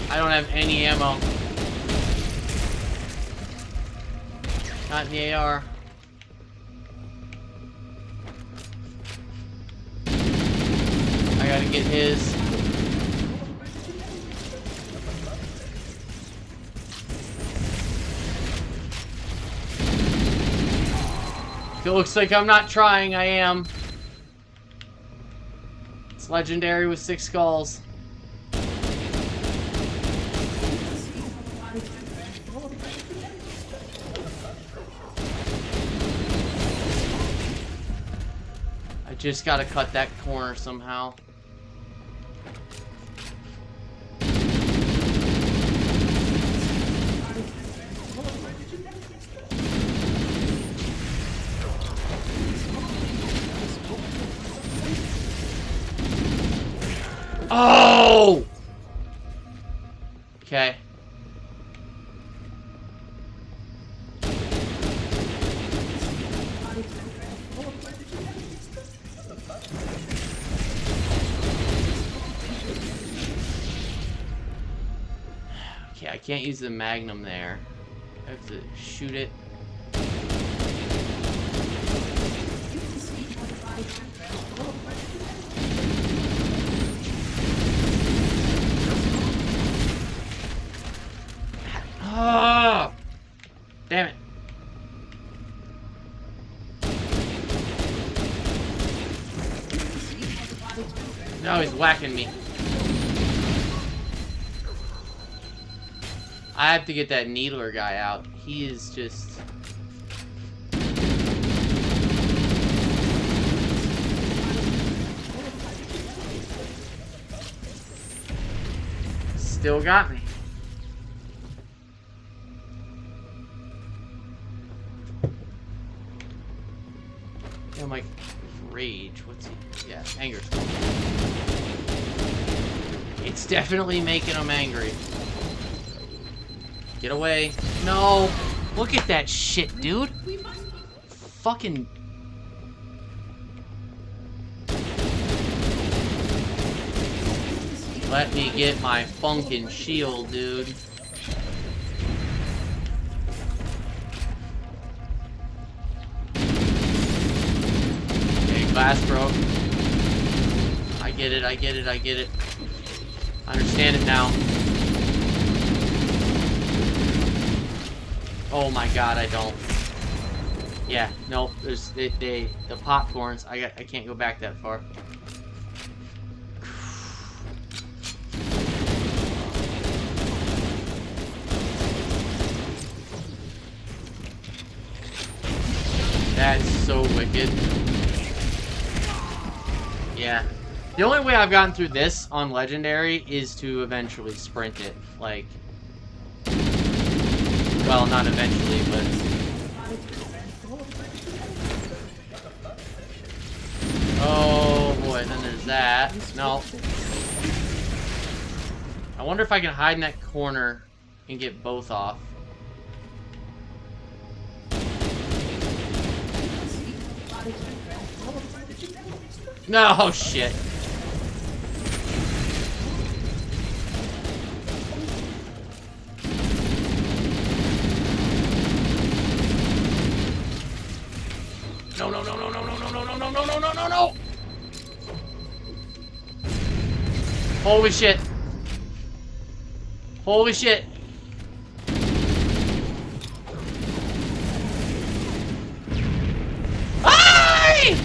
I don't have any ammo. Not in the AR. I gotta get his. If it looks like I'm not trying, I am. It's legendary with 6 skulls. I just gotta cut that corner somehow. Oh! Okay. Okay, I can't use the Magnum there. I have to shoot it. Ah! Damn it. No, he's whacking me. I have to get that needler guy out. He is just... Still got me. Yeah, I'm like, rage. What's he? Yeah, anger. It's definitely making him angry. Get away. No! Look at that shit, dude! Fucking... Let me get my funkin' shield, dude. Okay, glass broke. I get it, I get it, I get it. I understand it now. Oh my god, I don't. Yeah, nope. There's the popcorns. I can't go back that far. That's so wicked. Yeah. The only way I've gotten through this on Legendary is to eventually sprint it. Like... Well, not eventually, but... Oh boy, then there's that. No. I wonder if I can hide in that corner and get both off. No, oh, shit. No, no, no, no, no, no, no, no, no, no, no, no, no, no, no! Holy shit. Holy shit. Aye!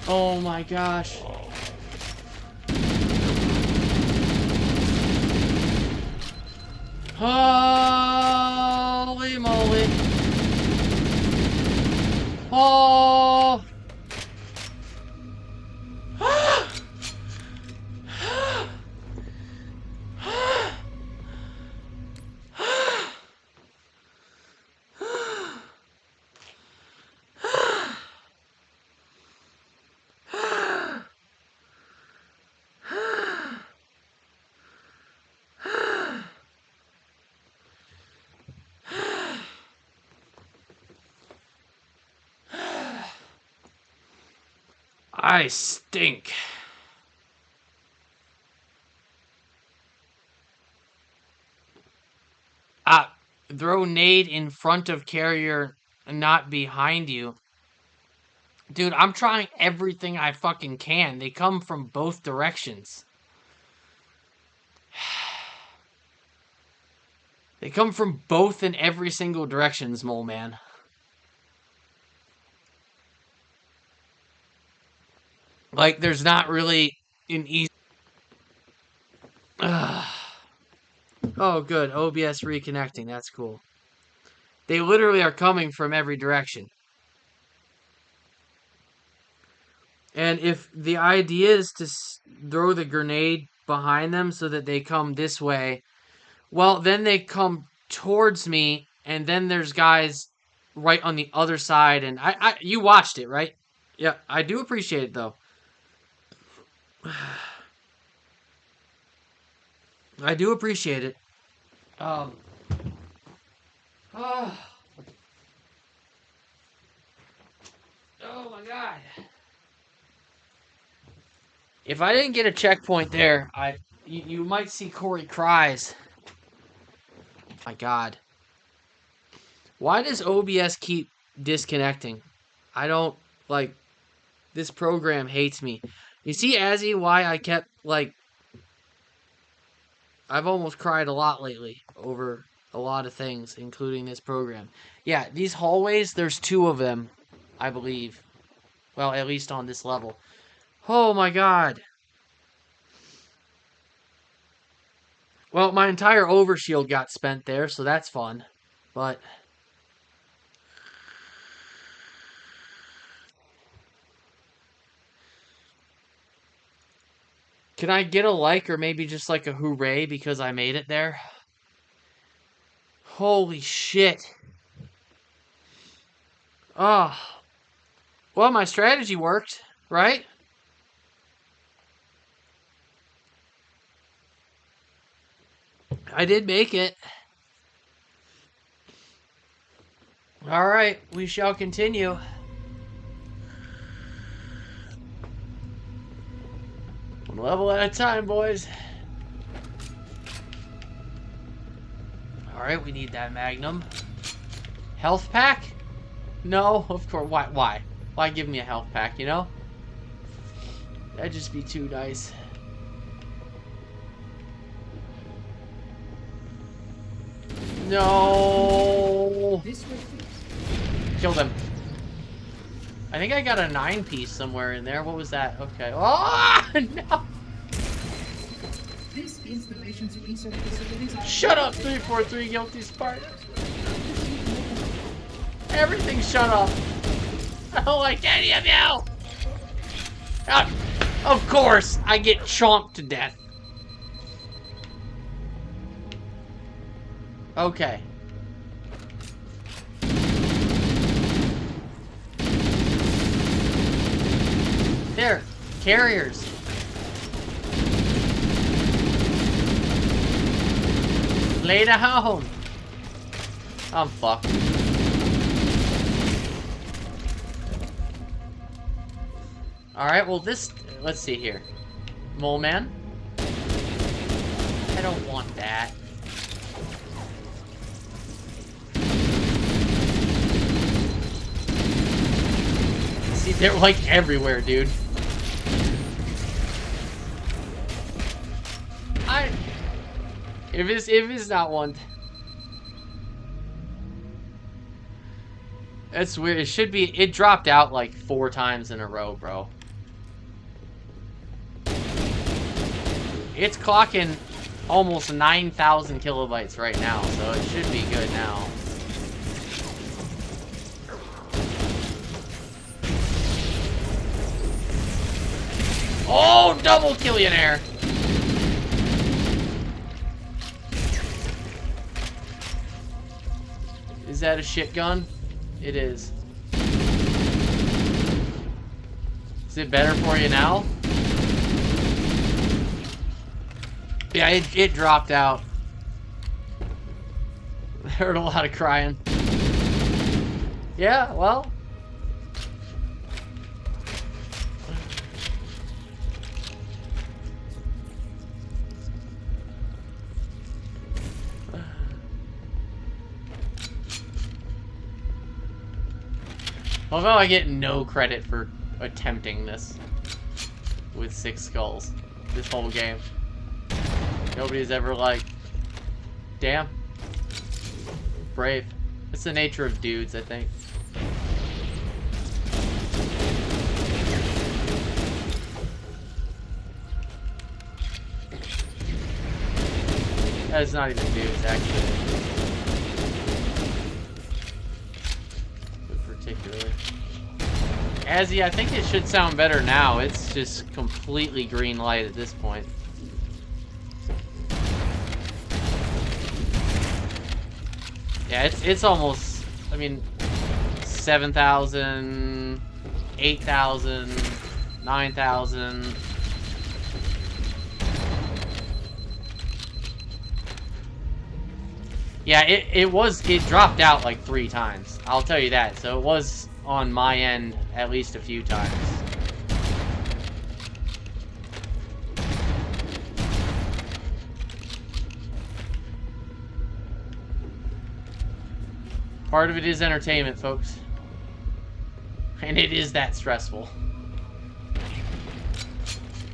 Oh my gosh. Holy moly. Oh. I stink. Throw nade in front of carrier, not behind you. Dude, I'm trying everything I fucking can. They come from both directions. They come from both and every single directions, Mole Man. Like, there's not really an easy... Oh, good. OBS reconnecting. That's cool. They literally are coming from every direction. And if the idea is to throw the grenade behind them so that they come this way, well, then they come towards me, and then there's guys right on the other side. And you watched it, right? Yeah, I do appreciate it, though. I do appreciate it. Oh. Oh my god. If I didn't get a checkpoint there, you might see Corey cries. My god. Why does OBS keep disconnecting? I don't, like, this program hates me. You see, Azzy, why I kept, like, I've almost cried a lot lately over a lot of things, including this program. Yeah, these hallways, there's 2 of them, I believe. Well, at least on this level. Oh my god. Well, my entire overshield got spent there, so that's fun. But... can I get a like or maybe just like a hooray because I made it there? Holy shit. Oh. Well, my strategy worked, right? I did make it. Alright, we shall continue. One level at a time, boys. Alright, we need that Magnum. Health pack? No, of course. Why? Why give me a health pack, you know? That'd just be too nice. No! Killed him. I think I got a 9-piece somewhere in there. What was that? Okay. Oh, no! Shut up, 343 Guilty Spark. Everything shut up. I don't like any of you. Of course, I get chomped to death. Okay. There, carriers. Lay down. I'm fucked. Alright, well let's see here. Mole Man? I don't want that. See, they're like everywhere, dude. If it's not one... That's weird. It should be... It dropped out like 4 times in a row, bro. It's clocking almost 9,000 kilobytes right now, so it should be good now. Oh, double killionaire! Is that a shit gun? It is. Is it better for you now? Yeah, it dropped out. I heard a lot of crying. Yeah, well. Although I get no credit for attempting this with 6 skulls this whole game. Nobody's ever like, damn, brave. It's the nature of dudes, I think. That's not even dudes, actually. Particularly. Azzy, I think it should sound better now. It's just completely green light at this point. Yeah, it's almost, I mean, 7,000, 8,000, 9,000. Yeah, it dropped out like 3 times. I'll tell you that. So it was on my end at least a few times. Part of it is entertainment, folks. And it is that stressful.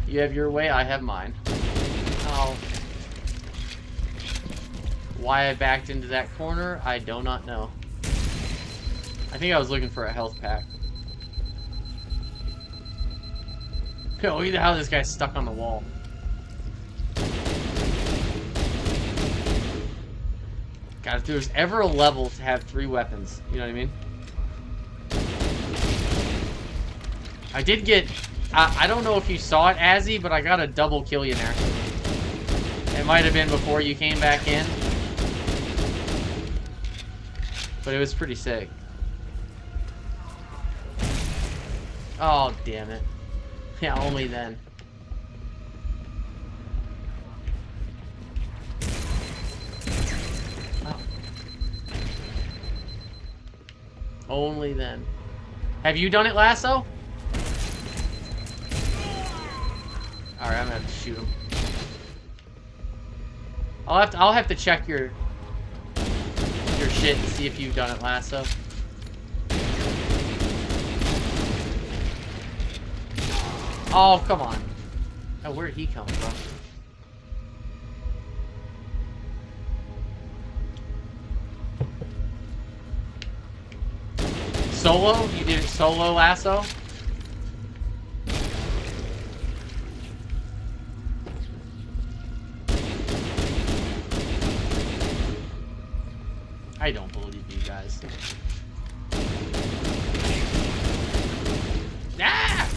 You have your way, I have mine. Oh. Why I backed into that corner, I do not know. I think I was looking for a health pack. Yo, look at how this guy's stuck on the wall. God, if there's ever a level to have 3 weapons, you know what I mean? I did get... I don't know if you saw it, Azzy, but I got a double kill in there. It might have been before you came back in. But it was pretty sick. Oh, damn it. Yeah, only then. Oh. Only then. Have you done it, Lasso? Alright, I'm gonna have to shoot him. I'll have to check your shit and see if you've done it, Lasso. Oh, come on. Oh, where did he come from? Solo? You did it solo, Lasso? I don't believe you guys. Ah!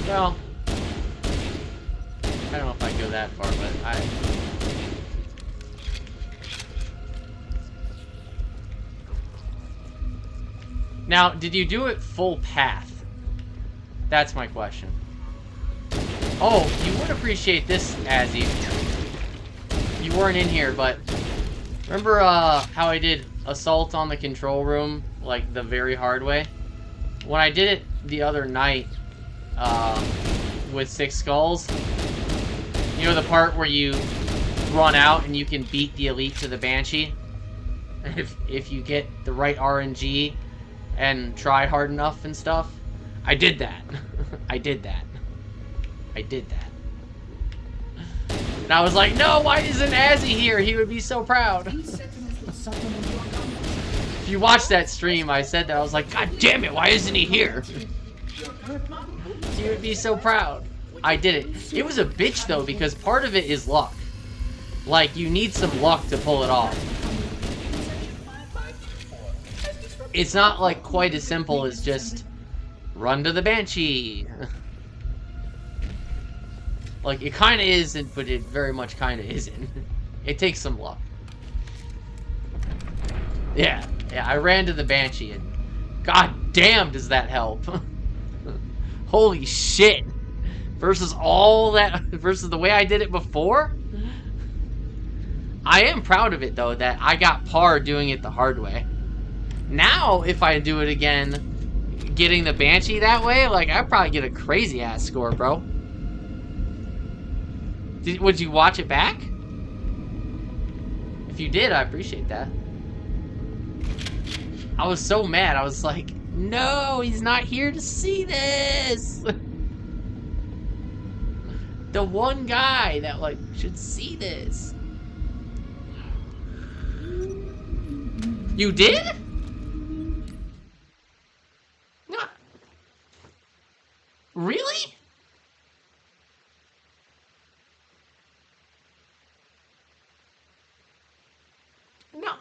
Well, I don't know if I go that far, but Now, did you do it full path? That's my question. Oh, you would appreciate this, Azzy. You weren't in here, but remember how I did assault on the control room, like the very hard way? When I did it the other night with 6 skulls, you know the part where you run out and you can beat the elite to the Banshee? If you get the right RNG and try hard enough and stuff? I did that. I did that. I did that. And I was like, no, why isn't Azzy here? He would be so proud. you watched that stream, I said that. I was like, God damn it, why isn't he here? You would be so proud. I did it. It was a bitch, though, because part of it is luck. Like, you need some luck to pull it off. It's not, like, quite as simple as just run to the Banshee. Like, it kind of isn't, but it very much kind of isn't. It takes some luck. Yeah, I ran to the Banshee, and god damn does that help. Holy shit. Versus all that, versus the way I did it before? I am proud of it, though, that I got par doing it the hard way. Now, if I do it again, getting the Banshee that way, like, I'd probably get a crazy-ass score, bro. Would you watch it back? If you did, I appreciate that. I was so mad. I was like, no, he's not here to see this. The one guy that, like, should see this. You did? No. Really? No.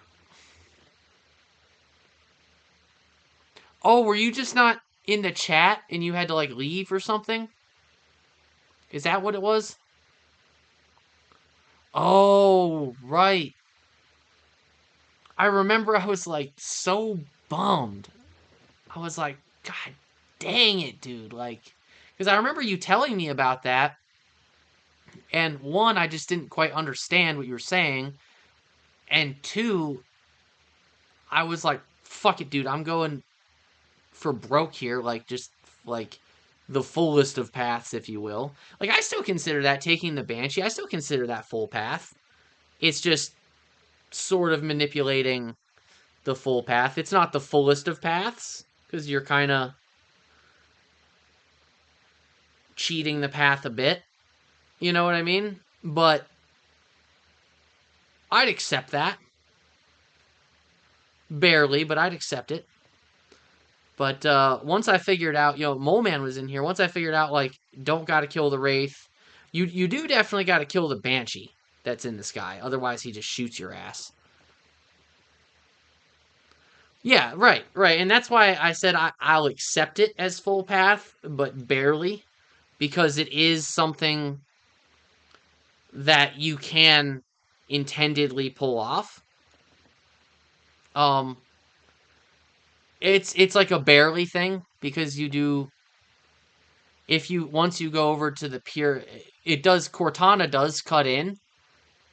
Oh, were you just not in the chat and you had to, like, leave or something? Is that what it was? Oh, right. I remember I was, like, so bummed. I was like, God dang it, dude. Like, because I remember you telling me about that. And one, I just didn't quite understand what you were saying. And two, I was like, fuck it, dude. I'm going for broke here. Like, just, like, the fullest of paths, if you will. Like, I still consider that taking the Banshee. I still consider that full path. It's just sort of manipulating the full path. It's not the fullest of paths, because you're kind of cheating the path a bit. You know what I mean? But I'd accept that. Barely, but I'd accept it. But once I figured out, you know, Mole Man was in here. Once I figured out, like, don't gotta kill the Wraith. You do definitely gotta kill the Banshee that's in the sky. Otherwise, he just shoots your ass. Yeah, right. And that's why I said I'll accept it as full path, but barely. Because it is something that you can intendedly pull off. It's like a barely thing, because you do, if you, once you go over to the pure, it does, Cortana does cut in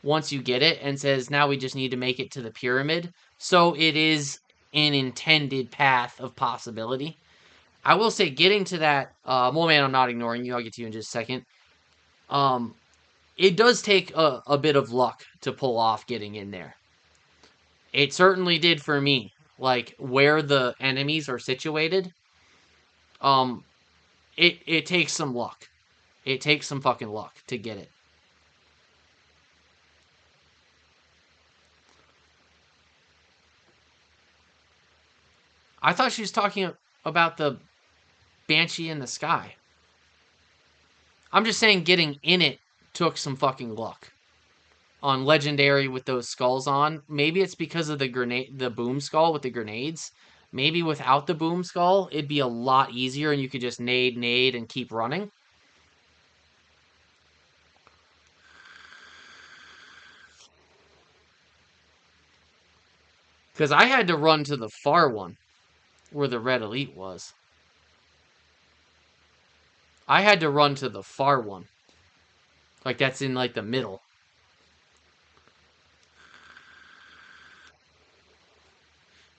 once you get it and says, now we just need to make it to the pyramid. So it is an intended path of possibility. I will say, getting to that, Mole Man, I'm not ignoring you, I'll get to you in just a second. It does take a bit of luck to pull off getting in there. It certainly did for me. Like, where the enemies are situated, it takes some luck. It takes some fucking luck to get it. I thought she was talking about the Banshee in the sky. I'm just saying getting in it took some fucking luck. On Legendary with those skulls on. Maybe it's because of the boom skull with the grenades. Maybe without the boom skull, it'd be a lot easier and you could just nade, and keep running. Because I had to run to the far one, where the Red Elite was. I had to run to the far one. Like, that's in, like, the middle.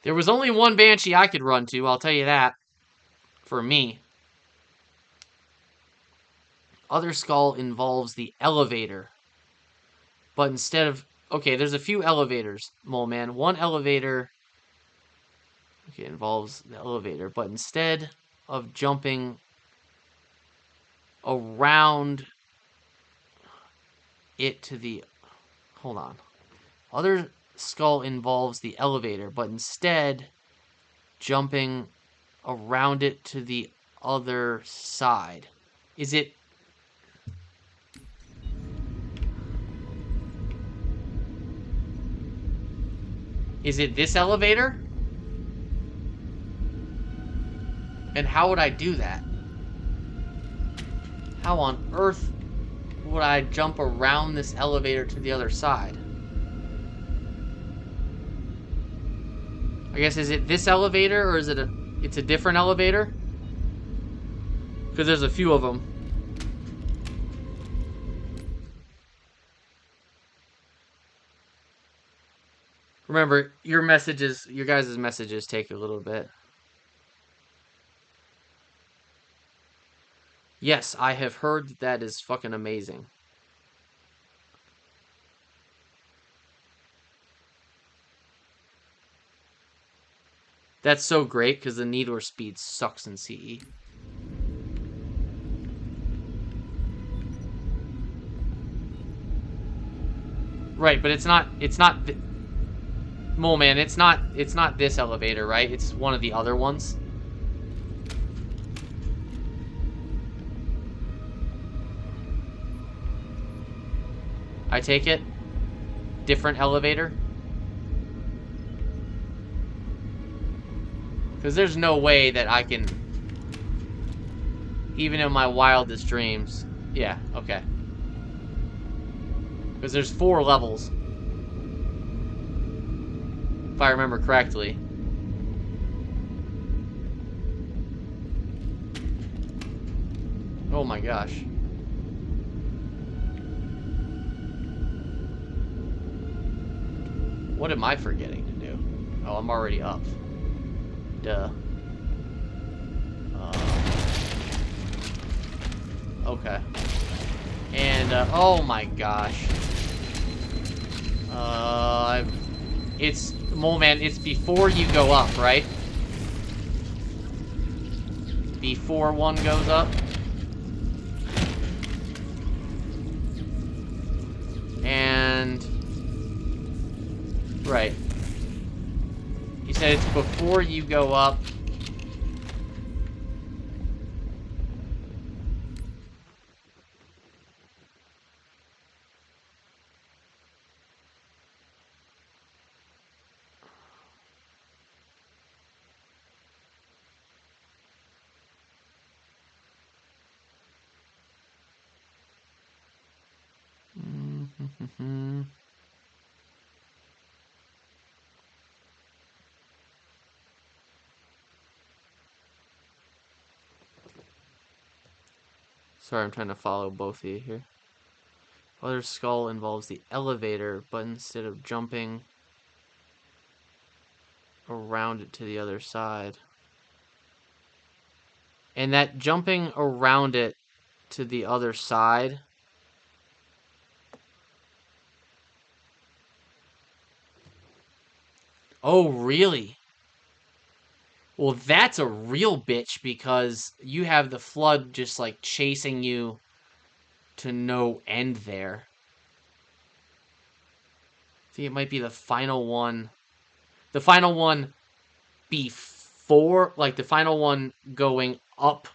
There was only one Banshee I could run to, I'll tell you that. For me. Other skull involves the elevator. But instead of... Okay, there's a few elevators, Mole Man. One elevator... Okay, involves the elevator. But instead of jumping around it to the... Hold on. Other skull involves the elevator, but instead jumping around it to the other side. Is it... Is it this elevator? And how would I do that? How on earth would I jump around this elevator to the other side? I guess, is it this elevator, or is it it's a different elevator? Because there's a few of them. Remember, your guys' messages take a little bit. Yes, I have heard that is fucking amazing. That's so great, because the needler speed sucks in CE. Right, but it's not Mole Man, it's not this elevator, right? It's one of the other ones. I take it? Different elevator? Because there's no way that I can... Even in my wildest dreams. Yeah, okay. Because there's 4 levels. If I remember correctly. Oh my gosh. What am I forgetting to do? Oh, I'm already up. Duh. Okay. And, oh my gosh. It's, Mole Man, it's before you go up, right? Before one goes up? And... Right. You said it's before you go up. Sorry, I'm trying to follow both of you here. Other skull involves the elevator, but instead of jumping around it to the other side. And that jumping around it to the other side... Oh, really? Well, that's a real bitch, because you have the flood just, like, chasing you to no end there. I think it might be the final one. The final one before, like, the final one going up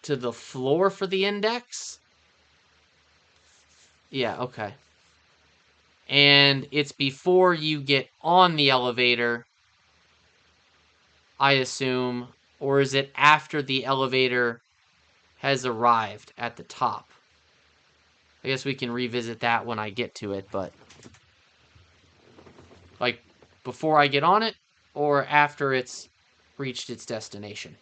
to the floor for the index? Yeah, okay. And it's before you get on the elevator, I assume, or is it after the elevator has arrived at the top? I guess we can revisit that when I get to it, but... Like, before I get on it, or after it's reached its destination?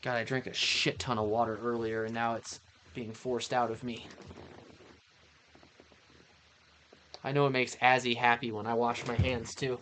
God, I drank a shit ton of water earlier, and now it's being forced out of me. I know it makes Azzy happy when I wash my hands, too.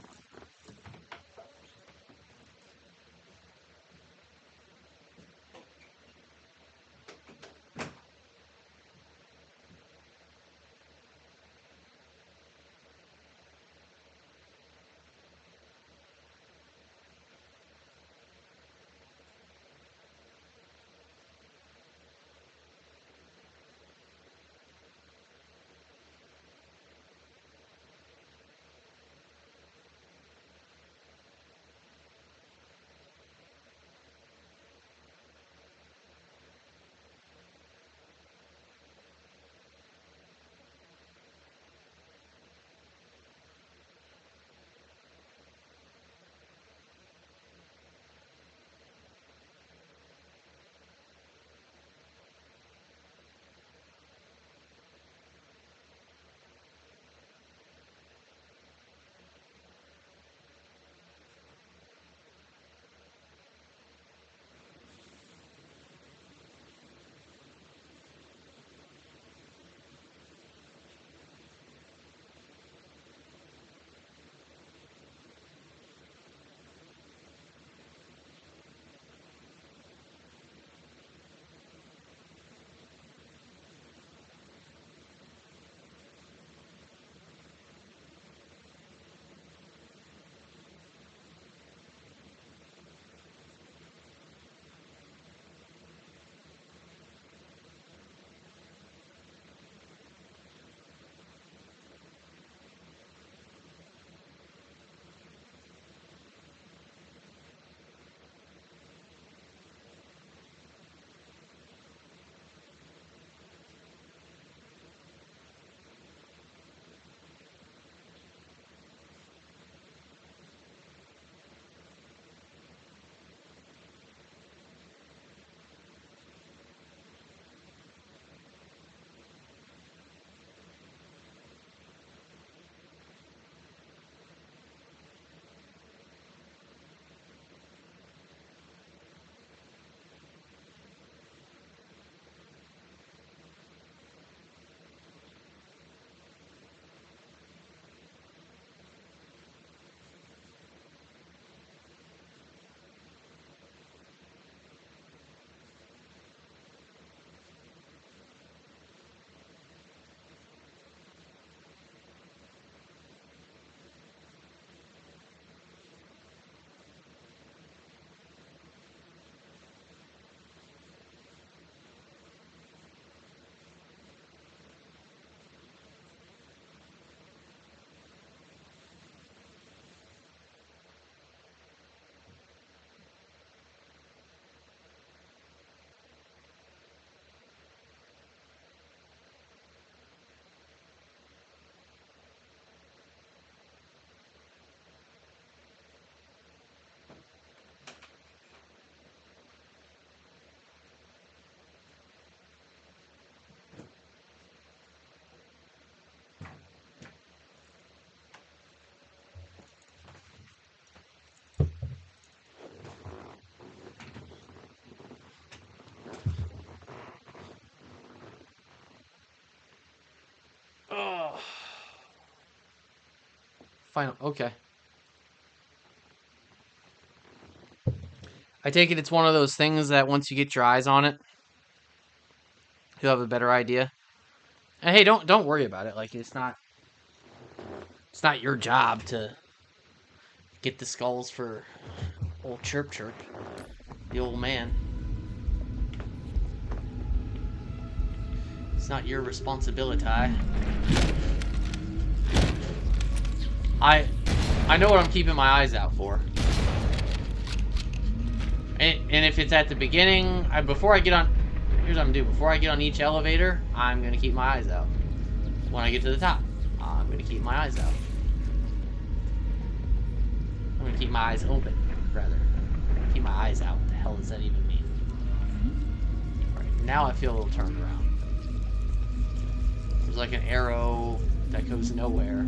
Final. Okay. I take it it's one of those things that once you get your eyes on it, you'll have a better idea. And hey, don't worry about it. Like it's not your job to get the skulls for old Chirp Chirp, the old man. It's not your responsibility. I know what I'm keeping my eyes out for. And if it's at the beginning, before I get on, here's what I'm gonna do. Before I get on each elevator, I'm gonna keep my eyes out. When I get to the top, I'm gonna keep my eyes out. I'm gonna keep my eyes open, rather. Keep my eyes out. What the hell does that even mean? Alright, now I feel a little turned around. There's like an arrow that goes nowhere.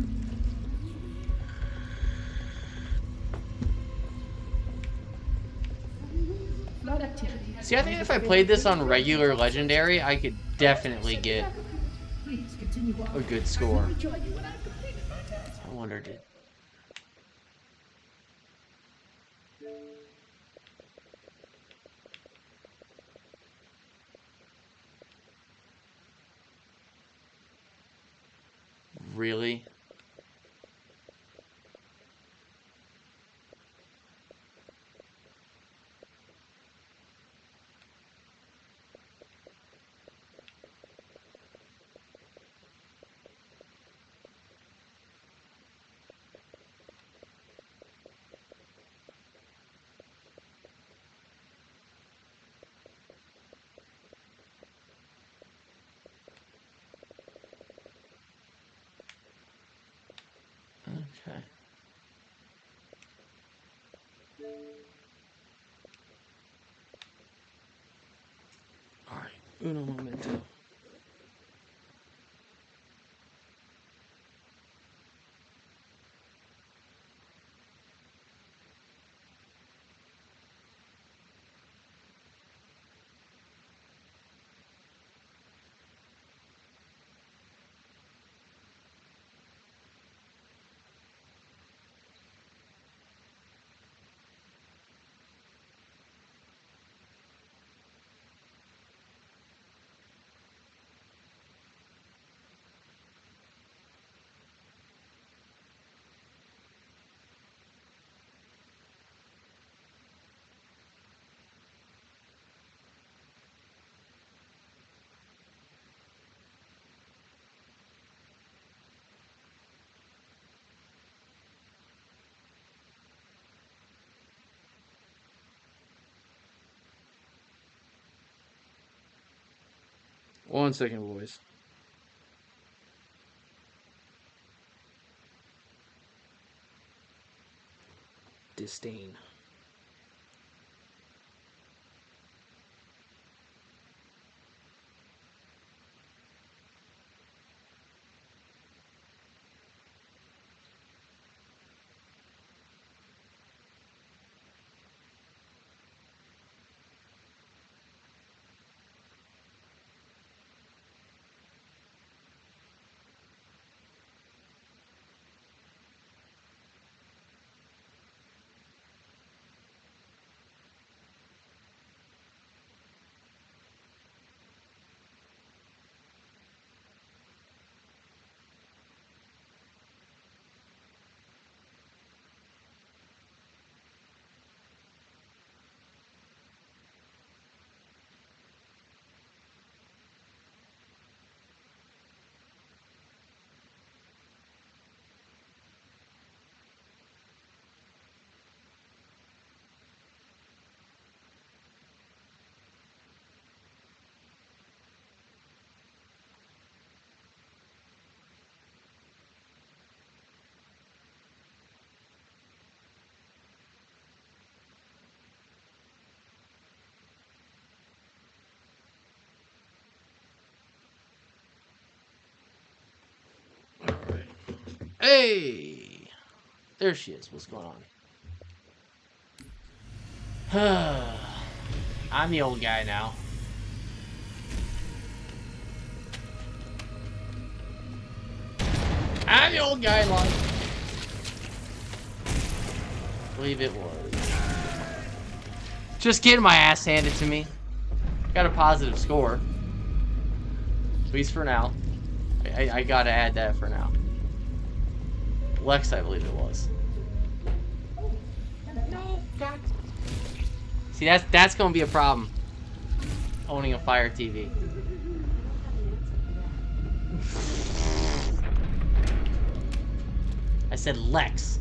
See, I think if I played this on regular legendary, I could definitely get a good score. I wonder, did... Really? Okay. Alright, uno momento. One second, boys. Disdain. Alright. Hey! There she is. What's going on? I'm the old guy now. I'm the old guy in life. I believe it was. Just getting my ass handed to me. Got a positive score. At least for now. I gotta add that for now. Lex, I believe it was. No, God. See, that's gonna be a problem. Owning a Fire TV. I said Lex.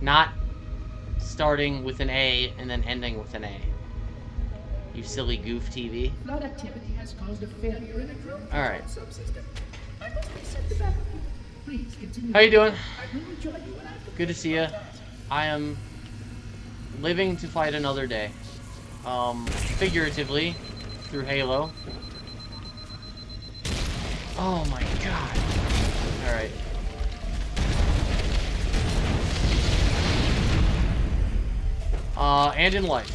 Not starting with an A and then ending with an A. You silly goof TV. Flood activity has caused a failure in the drone Alright. subsystem. I must reset the backup. Please continue. How you doing? I will rejoin you when I've Good to see you. I am living to fight another day. Figuratively, through Halo. Oh my god. Alright. And in life.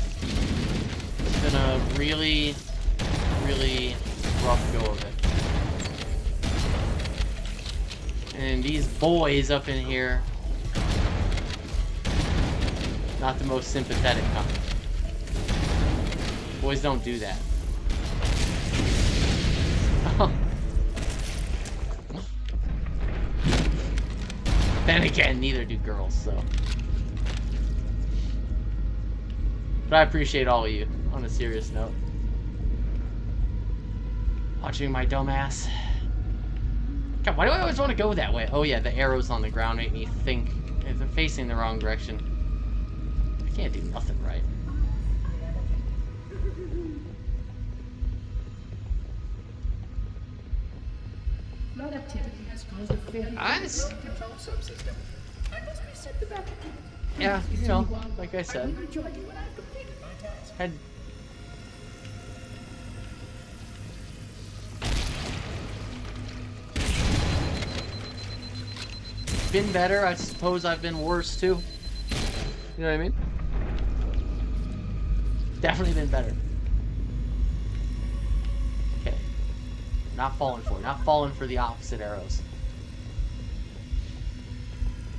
It's been a really, really rough go of it. And these boys up in here, not the most sympathetic kind. Boys don't do that. Then again, neither do girls, so. But I appreciate all of you, on a serious note. Watching my dumbass. God, why do I always want to go that way? Oh yeah, the arrows on the ground make me think if I'm facing the wrong direction. I can't do nothing right. Flood activity has caused a failure in the Nice. drone control subsystem. I must reset the backup. Yeah, you know, like I I said. will rejoin you when I've completed my task. Had been better. I suppose I've been worse too. You know what I mean? Definitely been better. Okay. Not falling for it. Not falling for the opposite arrows.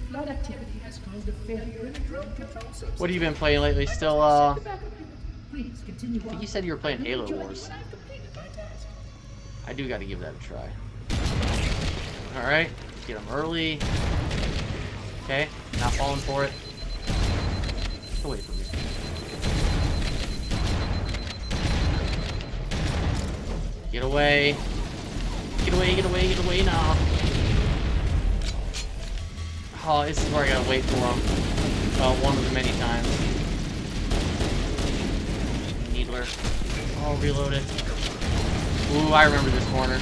Flood activity has caused a failure in the drone control subsystem. What have you been playing lately? Still, Set the backup unit. Please continue I think on. you said you were playing I will Halo rejoin you Wars. when I've completed my task. I do gotta give that a try. Alright. Get them early. Okay. Not falling for it. Get away from me. Get away. Get away, get away, get away now. Oh, this is where I gotta wait for him. One of the many times. Needler. Oh, reload it. Ooh, I remember this corner.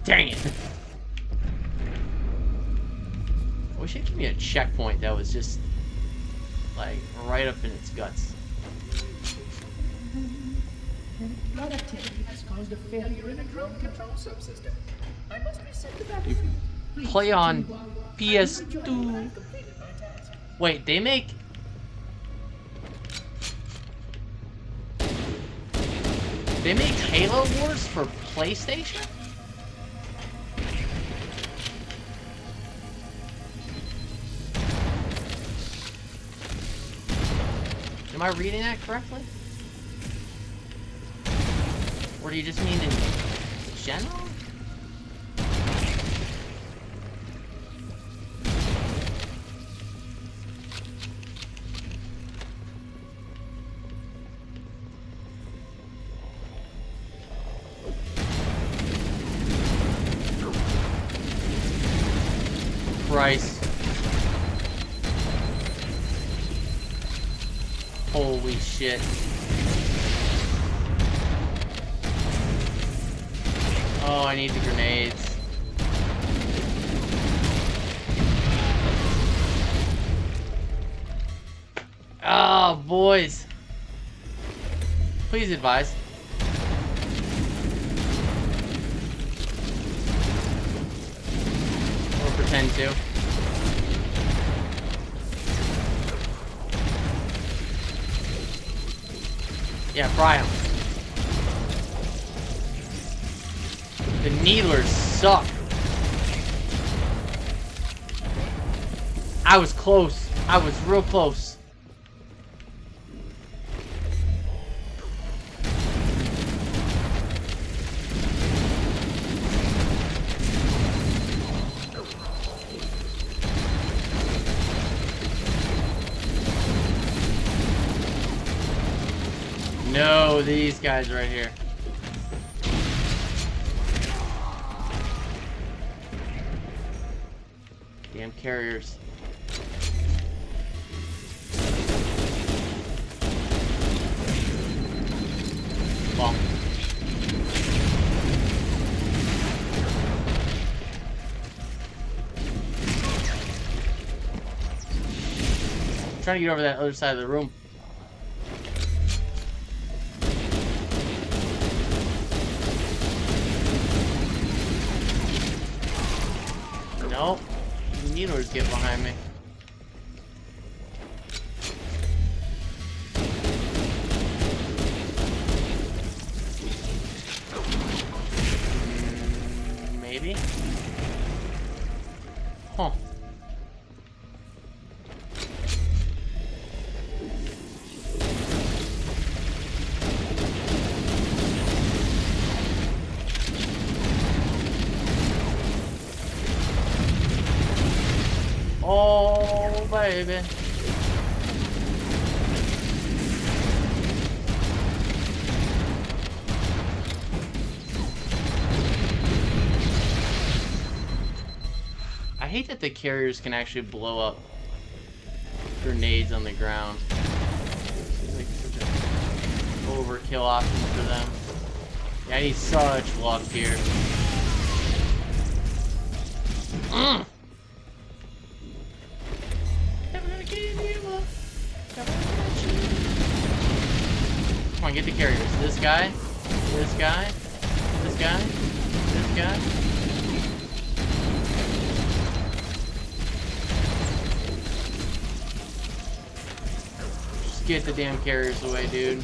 Dang it. I wish it'd give me a checkpoint that was just, like, right up in its guts. Flood activity has caused a failure in the drone control subsystem. I must reset the backup. You Please play on continue on. I will PS2. rejoin you when I've completed my task. Wait, they make... They make Halo Wars for PlayStation? Am I reading that correctly? Or do you just mean in general? Christ. Holy shit. Oh, I need the grenades. Oh, boys. Please advise. Or pretend to. Yeah, fry them. The Needlers suck. I was close. I was real close. No, these guys right here. Damn carriers. Well. I'm trying to get over that other side of the room. Nope. Needlers get behind me. Maybe? Huh. Oh, baby. I hate that the carriers can actually blow up grenades on the ground. Seems like such an overkill option for them. Yeah, I need such luck here. Come on, get the carriers. This guy, this guy, this guy, this guy. Just get the damn carriers away, dude.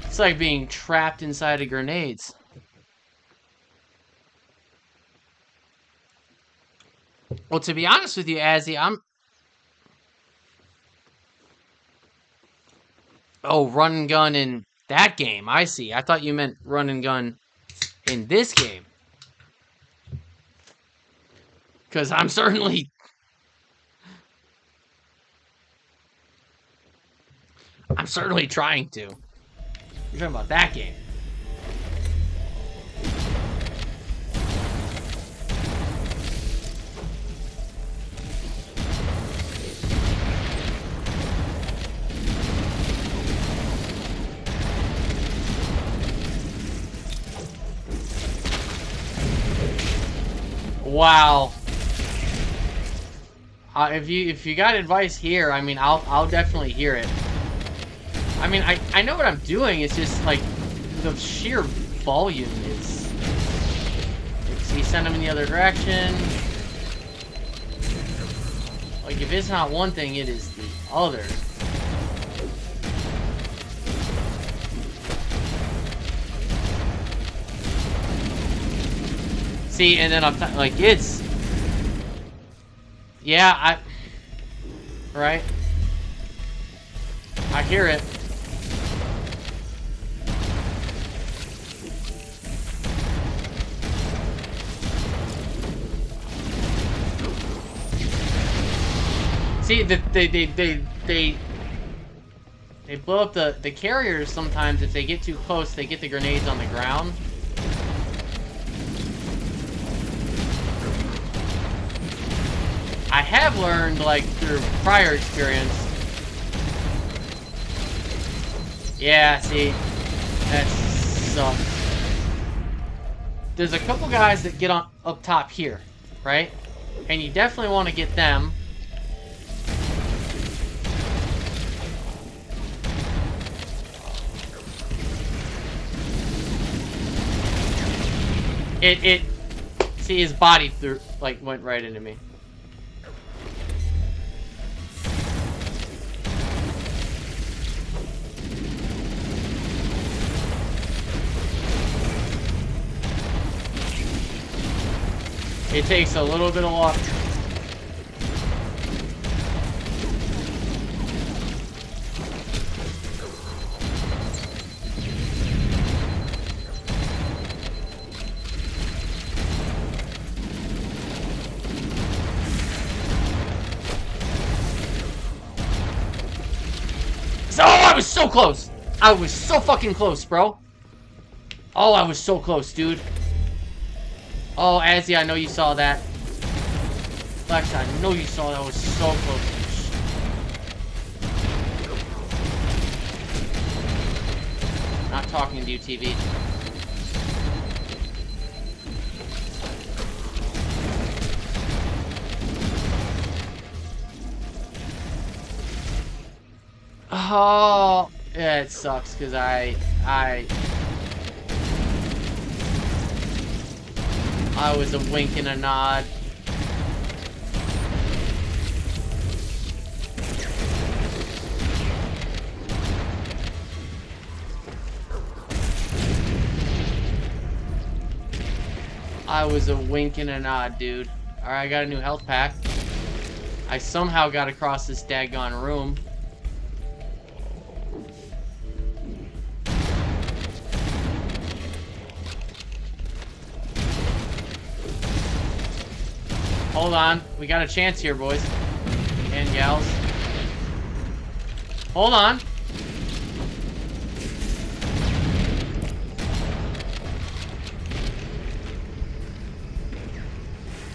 It's like being trapped inside of grenades. Well, to be honest with you, Azzy, Oh, run and gun in that game. I see. I thought you meant run and gun in this game. Because I'm certainly... trying to. You're talking about that game. Wow. If you got advice here, I mean, I'll definitely hear it. I mean, I know what I'm doing. It's just like the sheer volume is. See, send them in the other direction. Like if it's not one thing, it is the other. See, and then I'm like, it's... Yeah, right? I hear it. See, they blow up the carriers sometimes. If they get too close, they get the grenades on the ground. I have learned, like, through prior experience. Yeah, see, that sucks. There's a couple guys that get on up top here, right? And you definitely want to get them. See, his body through, like, went right into me. It takes a little bit of luck. Oh, I was so close! I was so fucking close, bro. Oh, I was so close, dude. Oh, Azzy, I know you saw that. Lex, I know you saw that. I was so close. Not talking to you, TV. Oh, yeah, it sucks because I was a wink and a nod. I was a wink and a nod, dude. Alright, I got a new health pack. I somehow got across this daggone room. Hold on. We got a chance here, boys and gals. Hold on.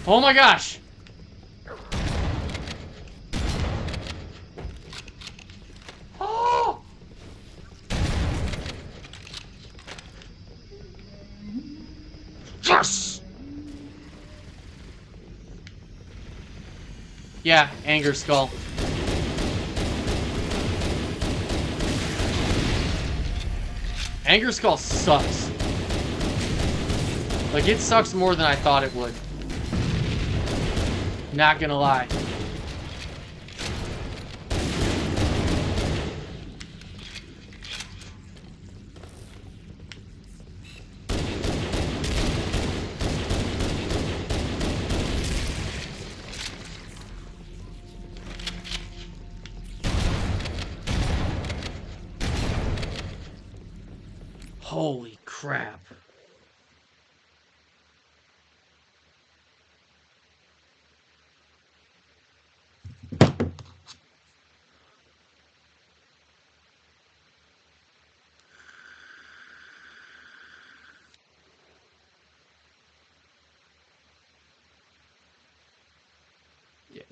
Oh my gosh. Oh. Yes. Yeah, Anger Skull. Anger Skull sucks. Like, it sucks more than I thought it would. Not gonna lie. Holy crap. Yeah,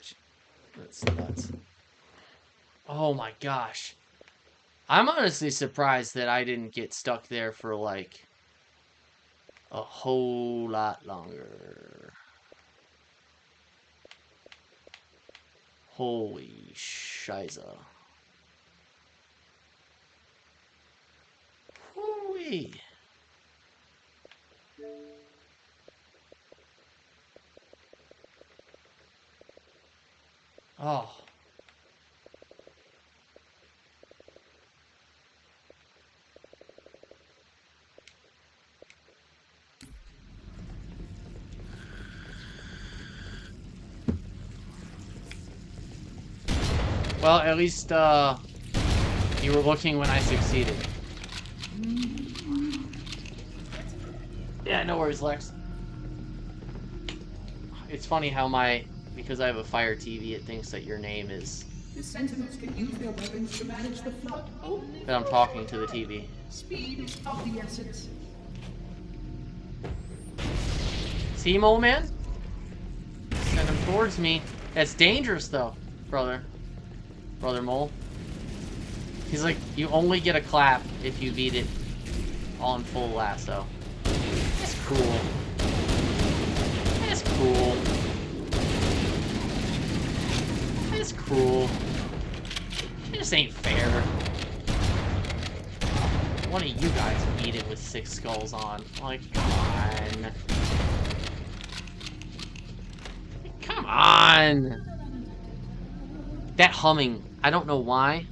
that's nuts. Oh my gosh. I'm honestly surprised that I didn't get stuck there for like a whole lot longer. Holy shiza. Hoo-wee. Oh. Well, at least, you were looking when I succeeded. Yeah, no worries, Lex. It's funny how because I have a Fire TV, it thinks that your name is... The Sentinels can use their weapons to manage the flood only. that I'm talking to the TV. Speed is of the essence. See, Mole Man? Send him towards me. That's dangerous, though, brother. Brother Mole. He's like, you only get a clap if you beat it on full lasso. That's cool. That's cool. That's cruel. This ain't fair. One of you guys beat it with 6 skulls on. Like, come on. Come on! That humming, I don't know why.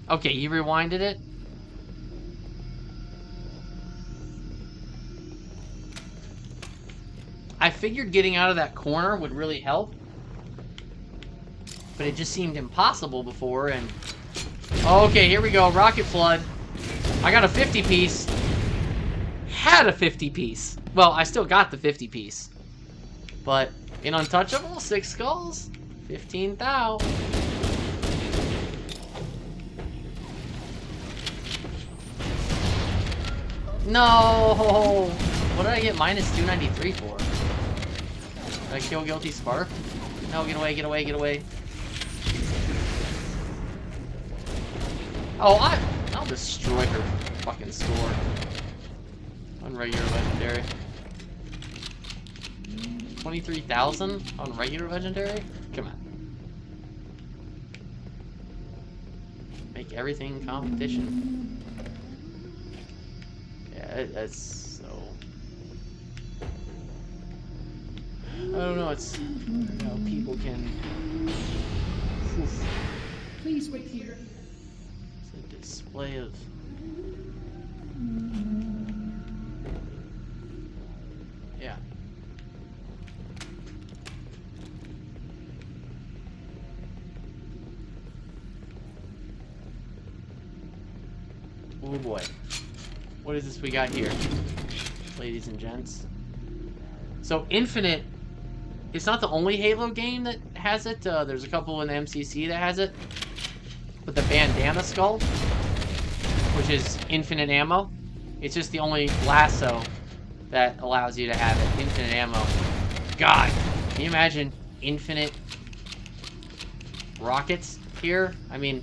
Okay, you rewinded it? I figured getting out of that corner would really help. But it just seemed impossible before, and... Okay, here we go. Rocket Flood. I got a 50-piece. Had a 50-piece. Well, I still got the 50-piece. But in Untouchable, 6 skulls, 15 thou. No! What did I get minus 293 for? Did I kill Guilty Spark? No, get away, get away, get away. Oh, I'll destroy her fucking score. On regular legendary. 23,000 on regular legendary? Come on. Make everything competition. Yeah, that's so... I don't know, it's... You know, people can... Oof. Please wait here. It's a display of... Yeah. Oh boy. What is this we got here? Ladies and gents. So, Infinite... It's not the only Halo game that has it. There's a couple in the MCC that has it. With the bandana skull. Which is infinite ammo. It's just the only lasso that allows you to have it. Infinite ammo. God, can you imagine infinite rockets here? I mean,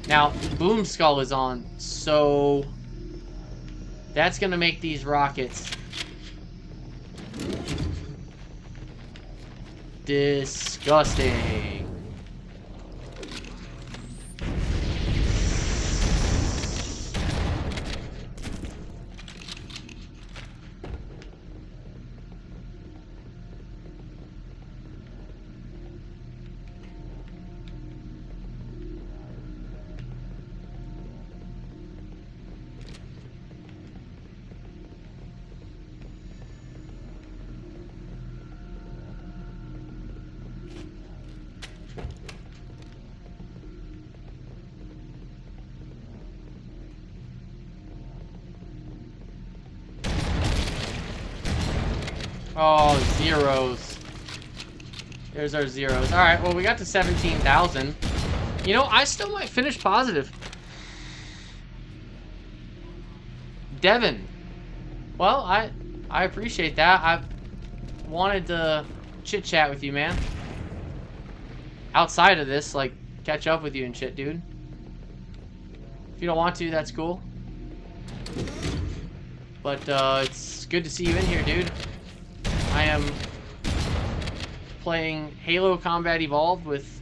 now, Boom Skull is on, so that's gonna make these rockets disgusting. Oh, zeros. There's our zeros. Alright, well, we got to 17,000. You know, I still might finish positive. Devin. Well, I appreciate that. I wanted to chit-chat with you, man. Outside of this, like, catch up with you and shit, dude. If you don't want to, that's cool. But, it's good to see you in here, dude. I am playing Halo Combat Evolved with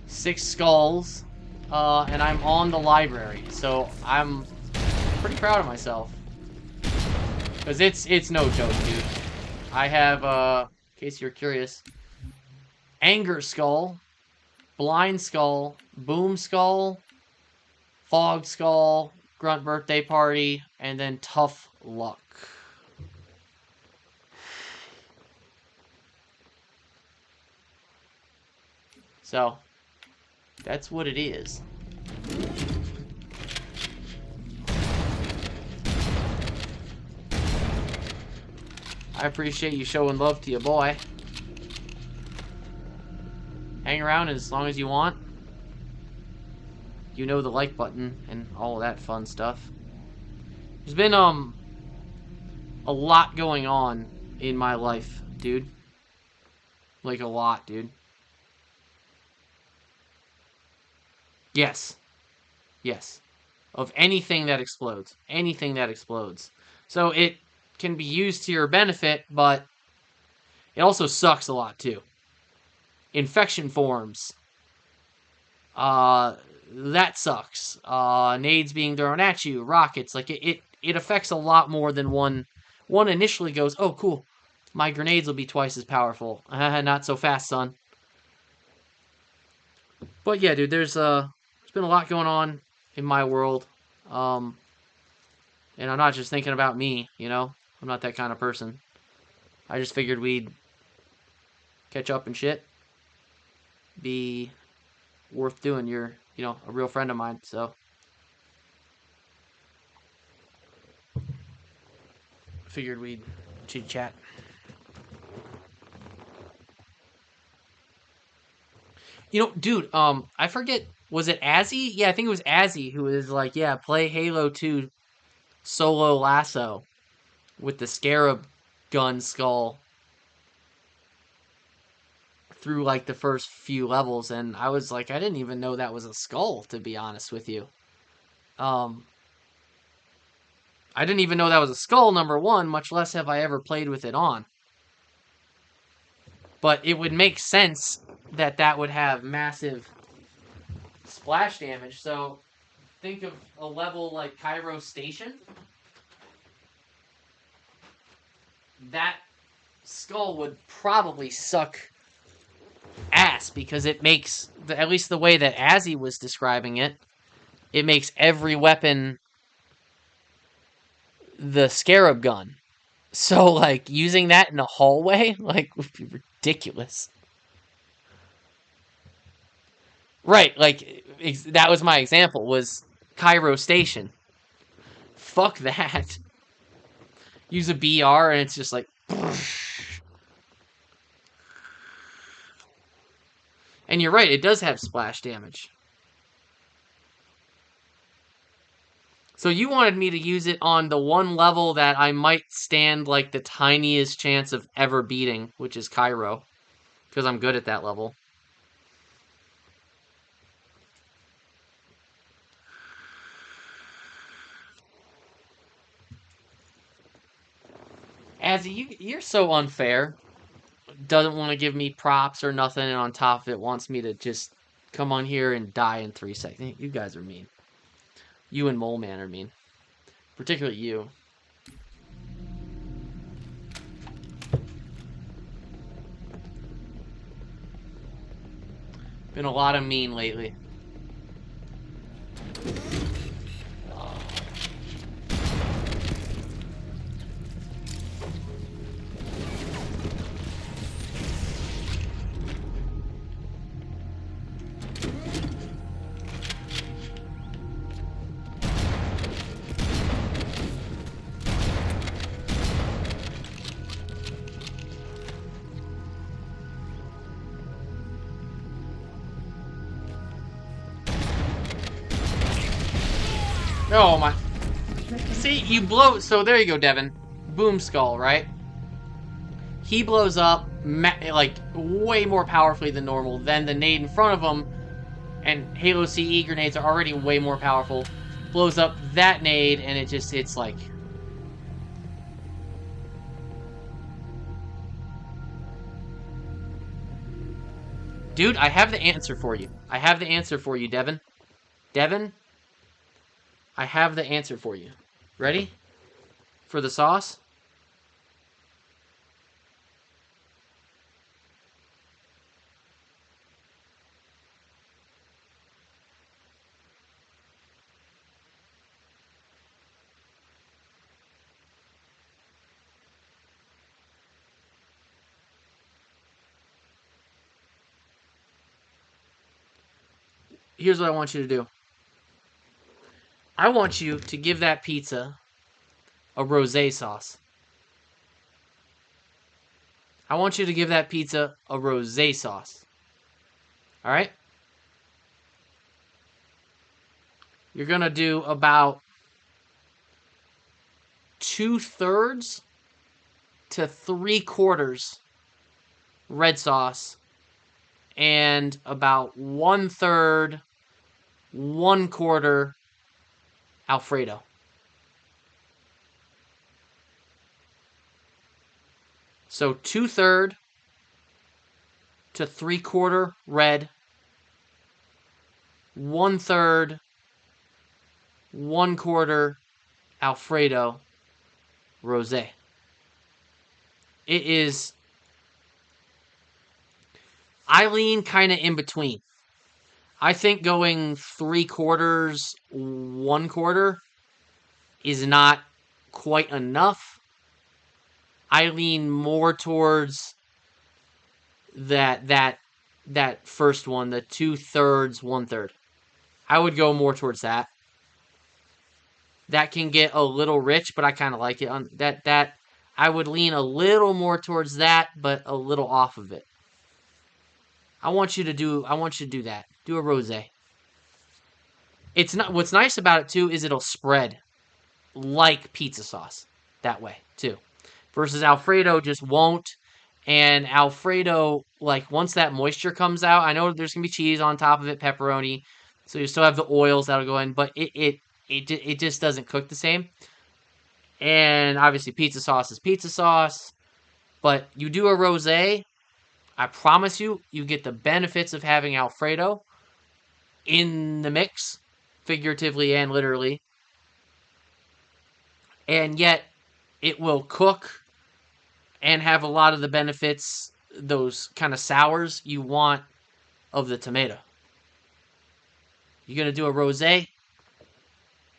6 skulls, and I'm on the library, so I'm pretty proud of myself. Because it's no joke, dude. I have, in case you're curious, Anger Skull, Blind Skull, Boom Skull, Fog Skull, Grunt Birthday Party, and then Tough Luck. So, that's what it is. I appreciate you showing love to your boy. Hang around as long as you want. You know the like button and all of that fun stuff. There's been, a lot going on in my life, dude. Like, a lot, dude. Yes. Yes. Of anything that explodes. Anything that explodes. So it can be used to your benefit, but it also sucks a lot too. Infection forms. That sucks. Nades being thrown at you. Rockets. Like, it affects a lot more than one. One initially goes, oh, cool. My grenades will be twice as powerful. Not so fast, son. But yeah, dude, there's been a lot going on in my world. And I'm not just thinking about me, you know? I'm not that kind of person. I just figured we'd catch up and shit. Be worth doing. You're, a real friend of mine, so figured we'd chit chat. Dude, I forget, was it Azzy? Yeah, I think it was Azzy who was like, yeah, play Halo 2 solo lasso with the Scarab gun skull through like the first few levels, and I was like, I didn't even know that was a skull, to be honest with you. I didn't even know that was a skull, number one, much less have I ever played with it on. But it would make sense that would have massive splash damage. So think of a level like Cairo Station. That skull would probably suck ass because it makes, at least the way that Azzy was describing it, it makes every weapon the Scarab gun. So, like, using that in a hallway, like, would be ridiculous. Right, like, that was my example, was Cairo Station. Fuck that. Use a BR and it's just like... And you're right, it does have splash damage. So you wanted me to use it on the one level that I might stand, like, the tiniest chance of ever beating, which is Cairo. Because I'm good at that level. Azzy, you're so unfair. Doesn't want to give me props or nothing, and on top of it wants me to just come on here and die in 3 seconds. You guys are mean. You and Mole Man are mean. Particularly you. Been a lot of mean lately. Oh my. See, you blow. So there you go, Devin. Boom Skull, right? He blows up, like, way more powerfully than normal. Then the nade in front of him, and Halo CE grenades are already way more powerful, blows up that nade, and it's like... Dude, I have the answer for you. I have the answer for you, Devin. Devin, I have the answer for you. Ready? For the sauce? Here's what I want you to do. I want you to give that pizza a rosé sauce. I want you to give that pizza a rosé sauce. Alright? You're going to do about 2/3 to 3/4 red sauce and about 1/3, 1/4 Alfredo. So 2/3 to 3/4 red, 1/3, 1/4 Alfredo rosé. It is... I lean kind of in between. I think going 3/4, 1/4 is not quite enough. I lean more towards that first one, the 2/3, 1/3. I would go more towards that. That can get a little rich, but I kind of like it. On that I would lean a little more towards that, but a little off of it. I want you to do that. Do a rosé. It's not, what's nice about it too is it'll spread like pizza sauce that way too. Versus Alfredo just won't. And Alfredo, like, once that moisture comes out, I know there's gonna be cheese on top of it, pepperoni, so you still have the oils that'll go in, but it just doesn't cook the same. And obviously pizza sauce is pizza sauce, but you do a rosé, I promise you, you get the benefits of having Alfredo in the mix, figuratively and literally, and yet it will cook and have a lot of the benefits, those kind of sours you want of the tomato. You're going to do a rosé,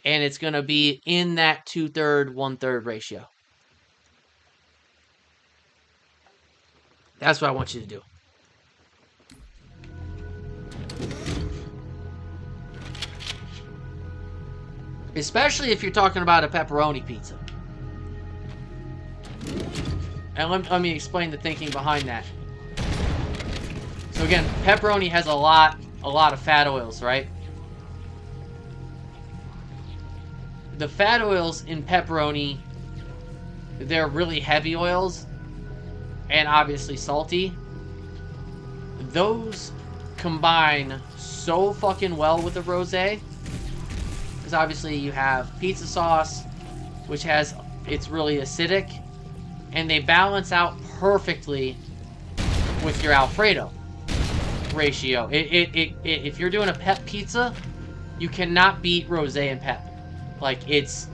and it's going to be in that 2/3, 1/3 ratio. That's what I want you to do. Especially if you're talking about a pepperoni pizza. And let me explain the thinking behind that. So again, pepperoni has a lot of fat oils, right? The fat oils in pepperoni, they're really heavy oils and obviously salty. Those combine so fucking well with the rosé, because obviously you have pizza sauce, which it's really acidic, and they balance out perfectly with your Alfredo ratio. If you're doing a pep pizza, you cannot beat rosé and pep. Like, that's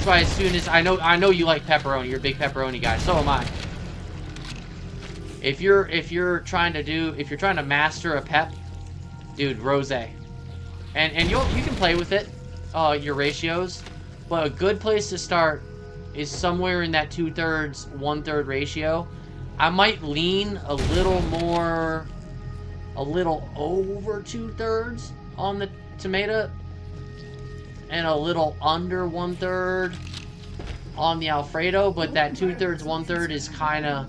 why as soon as I know you like pepperoni, you're a big pepperoni guy. So am I. If you're trying to master a pep, dude, rosé, and you can play with it, your ratios, but a good place to start is somewhere in that 2/3, 1/3 ratio. I might lean a little over 2/3 on the tomato, and a little under 1/3 on the Alfredo, but that 2/3, 1/3 is kind of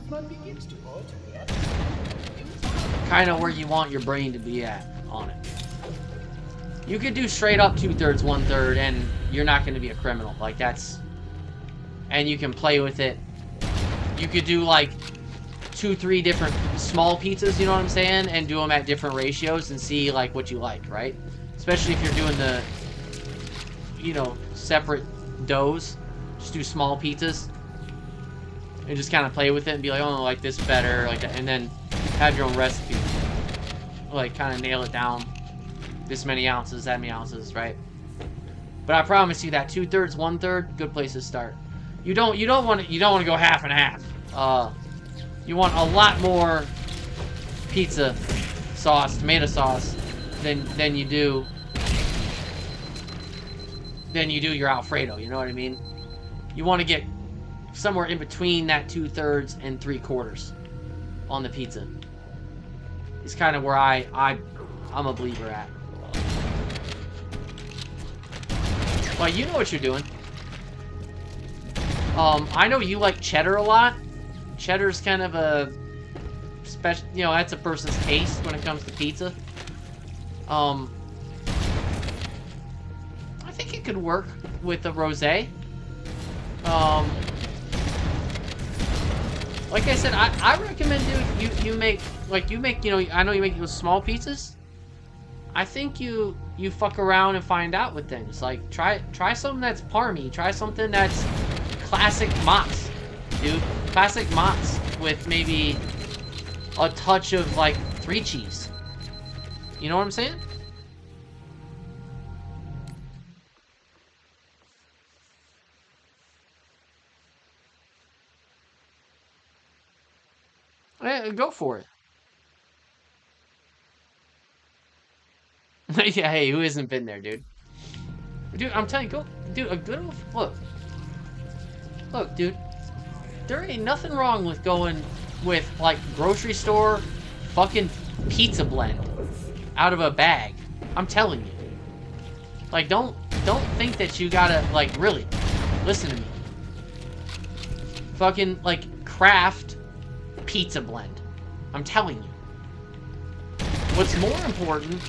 where you want your brain to be at on it. You could do straight up 2/3, 1/3, and you're not going to be a criminal. Like, and you can play with it. You could do like 2-3 different small pizzas, you know what I'm saying, and do them at different ratios and see like what you like, right? Especially if you're doing the, separate doughs. Just do small pizzas and just kind of play with it and be like, oh, I like this better, like that, and then have your own recipe. Like, kind of nail it down. This many ounces, that many ounces, right? But I promise you that 2/3, 1/3, good place to start. You don't want to go half and half. You want a lot more pizza sauce, tomato sauce, than you do your Alfredo. You know what I mean? You want to get somewhere in between that 2/3 and 3/4 on the pizza. It's kind of where I'm a believer at. Well, you know what you're doing. I know you like cheddar a lot. Cheddar's kind of a special, that's a person's taste when it comes to pizza. I think it could work with a rosé. Like I said, I recommend, dude, you make, I know you make those small pizzas. I think you fuck around and find out with things. Like, try something that's parmy. Try something that's classic Mott's, dude. Classic Mott's with maybe a touch of, like, 3 cheese. You know what I'm saying? Yeah, go for it. Yeah, hey, who hasn't been there, dude? Dude, I'm telling you, dude, a good old, look, dude. there ain't nothing wrong with going with, like, grocery store fucking pizza blend out of a bag. I'm telling you. Like, don't think that you gotta, like, really, listen to me. Fucking, like, craft pizza blend. I'm telling you. What's more important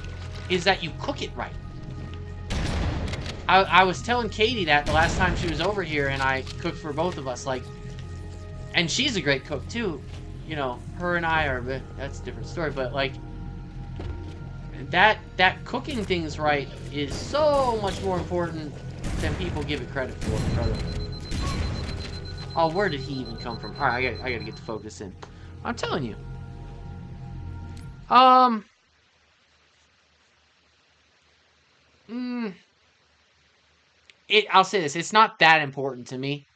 is that you cook it right. I was telling Katie that the last time she was over here and I cooked for both of us, like, and she's a great cook too. You know, her and I are, that's a different story, but like, that cooking things right is so much more important than people give it credit for, brother. Oh, where did he even come from? Alright, I gotta get the focus in. I'm telling you. I'll say this, it's not that important to me.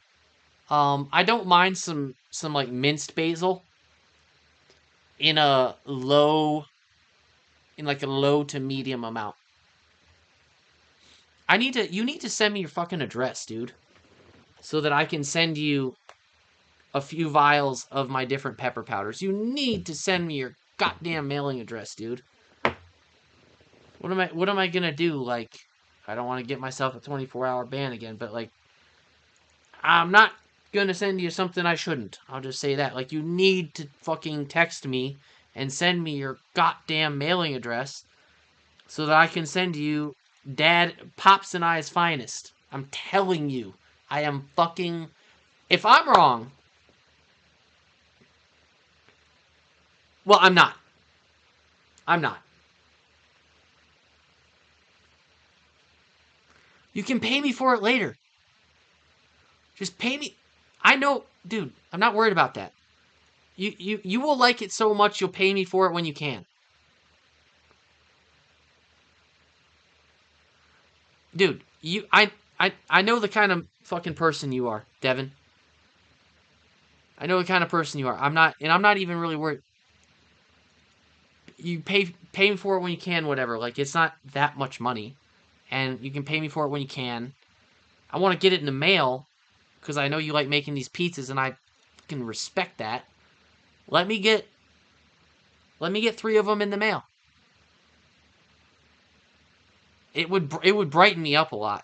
I don't mind some like minced basil in a low to medium amount. You need to send me your fucking address, dude. So that I can send you a few vials of my different pepper powders. You need to send me your goddamn mailing address, dude. What am I gonna do? Like, I don't want to get myself a 24-hour ban again, but like, I'm not gonna send you something I shouldn't. I'll just say that. Like, you need to fucking text me and send me your goddamn mailing address so that I can send you Pops and I's finest. I'm telling you. I am fucking... If I'm wrong... Well, I'm not. I'm not. You can pay me for it later. Just pay me. I know, dude, I'm not worried about that. You will like it so much you'll pay me for it when you can. Dude, I know the kind of fucking person you are, Devin. I know the kind of person you are. I'm not even really worried. You pay me for it when you can, whatever. Like, it's not that much money. And you can pay me for it when you can. I want to get it in the mail because I know you like making these pizzas and I can respect that. Let me get 3 of them in the mail. It would brighten me up a lot.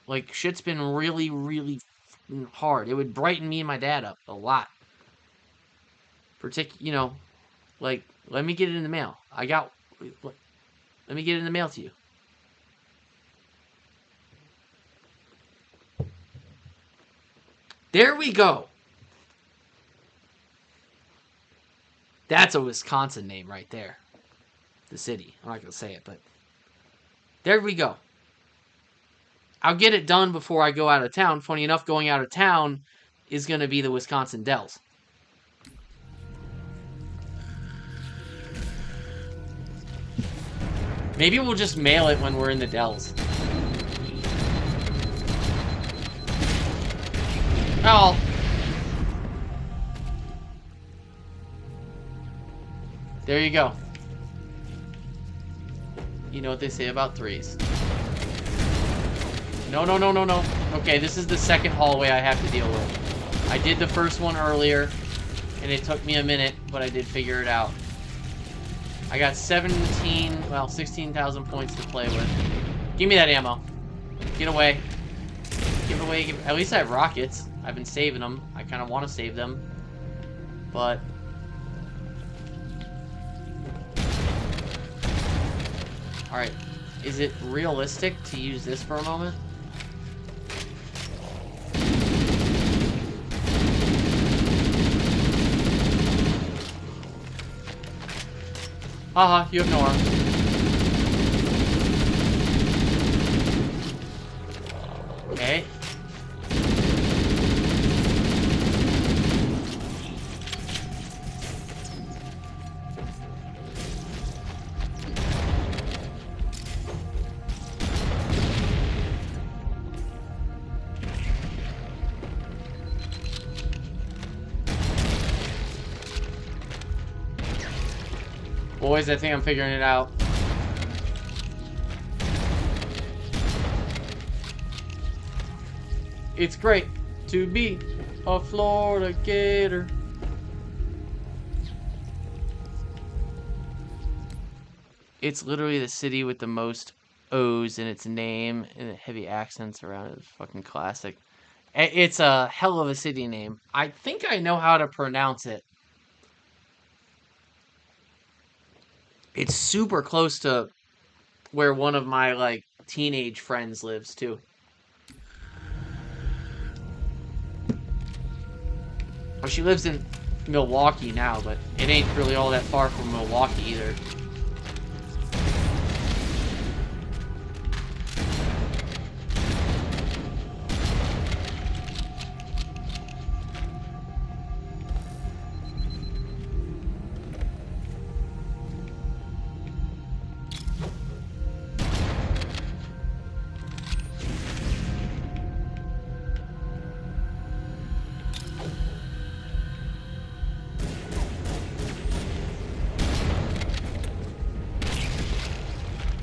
Like, shit's been really, really hard. It would brighten me and my dad up a lot. You know, like, let me get it in the mail. Let me get it in the mail to you. There we go. That's a Wisconsin name right there. The city. I'm not going to say it, but there we go. I'll get it done before I go out of town. Funny enough, going out of town is going to be the Wisconsin Dells. Maybe we'll just mail it when we're in the Dells. Oh. There you go. You know what they say about 3s. No. Okay, this is the second hallway I have to deal with. I did the first one earlier, and it took me a minute, but I did figure it out. I got 16,000 points to play with. Give me that ammo. Get away. Give it away. At least I have rockets. I've been saving them. I kind of want to save them. But... Alright. Is it realistic to use this for a moment? Haha, you have no arms. Okay. Boys, I think I'm figuring it out. It's great to be A Florida Gator. It's literally the city with the most O's in its name and heavy accents around it. It's fucking classic. It's a hell of a city name. I think I know how to pronounce it. It's super close to where one of my, like, teenage friends lives, too. Well, she lives in Milwaukee now, but it ain't really all that far from Milwaukee either.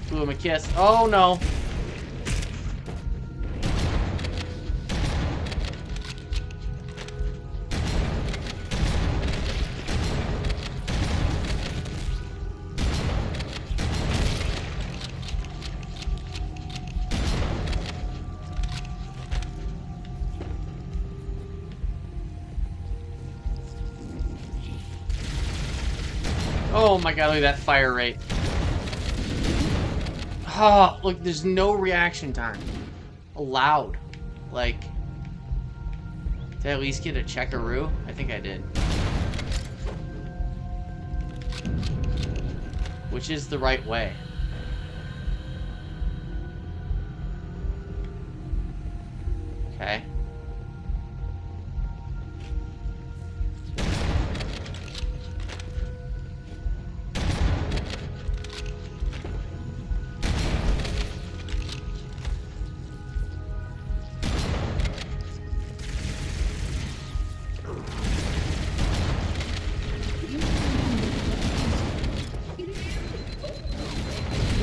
Blew him a kiss. Oh no. Oh my god, look at that fire rate. Oh, look, there's no reaction time allowed. Like, did I at least get a checkaroo? I think I did. Which is the right way? Okay.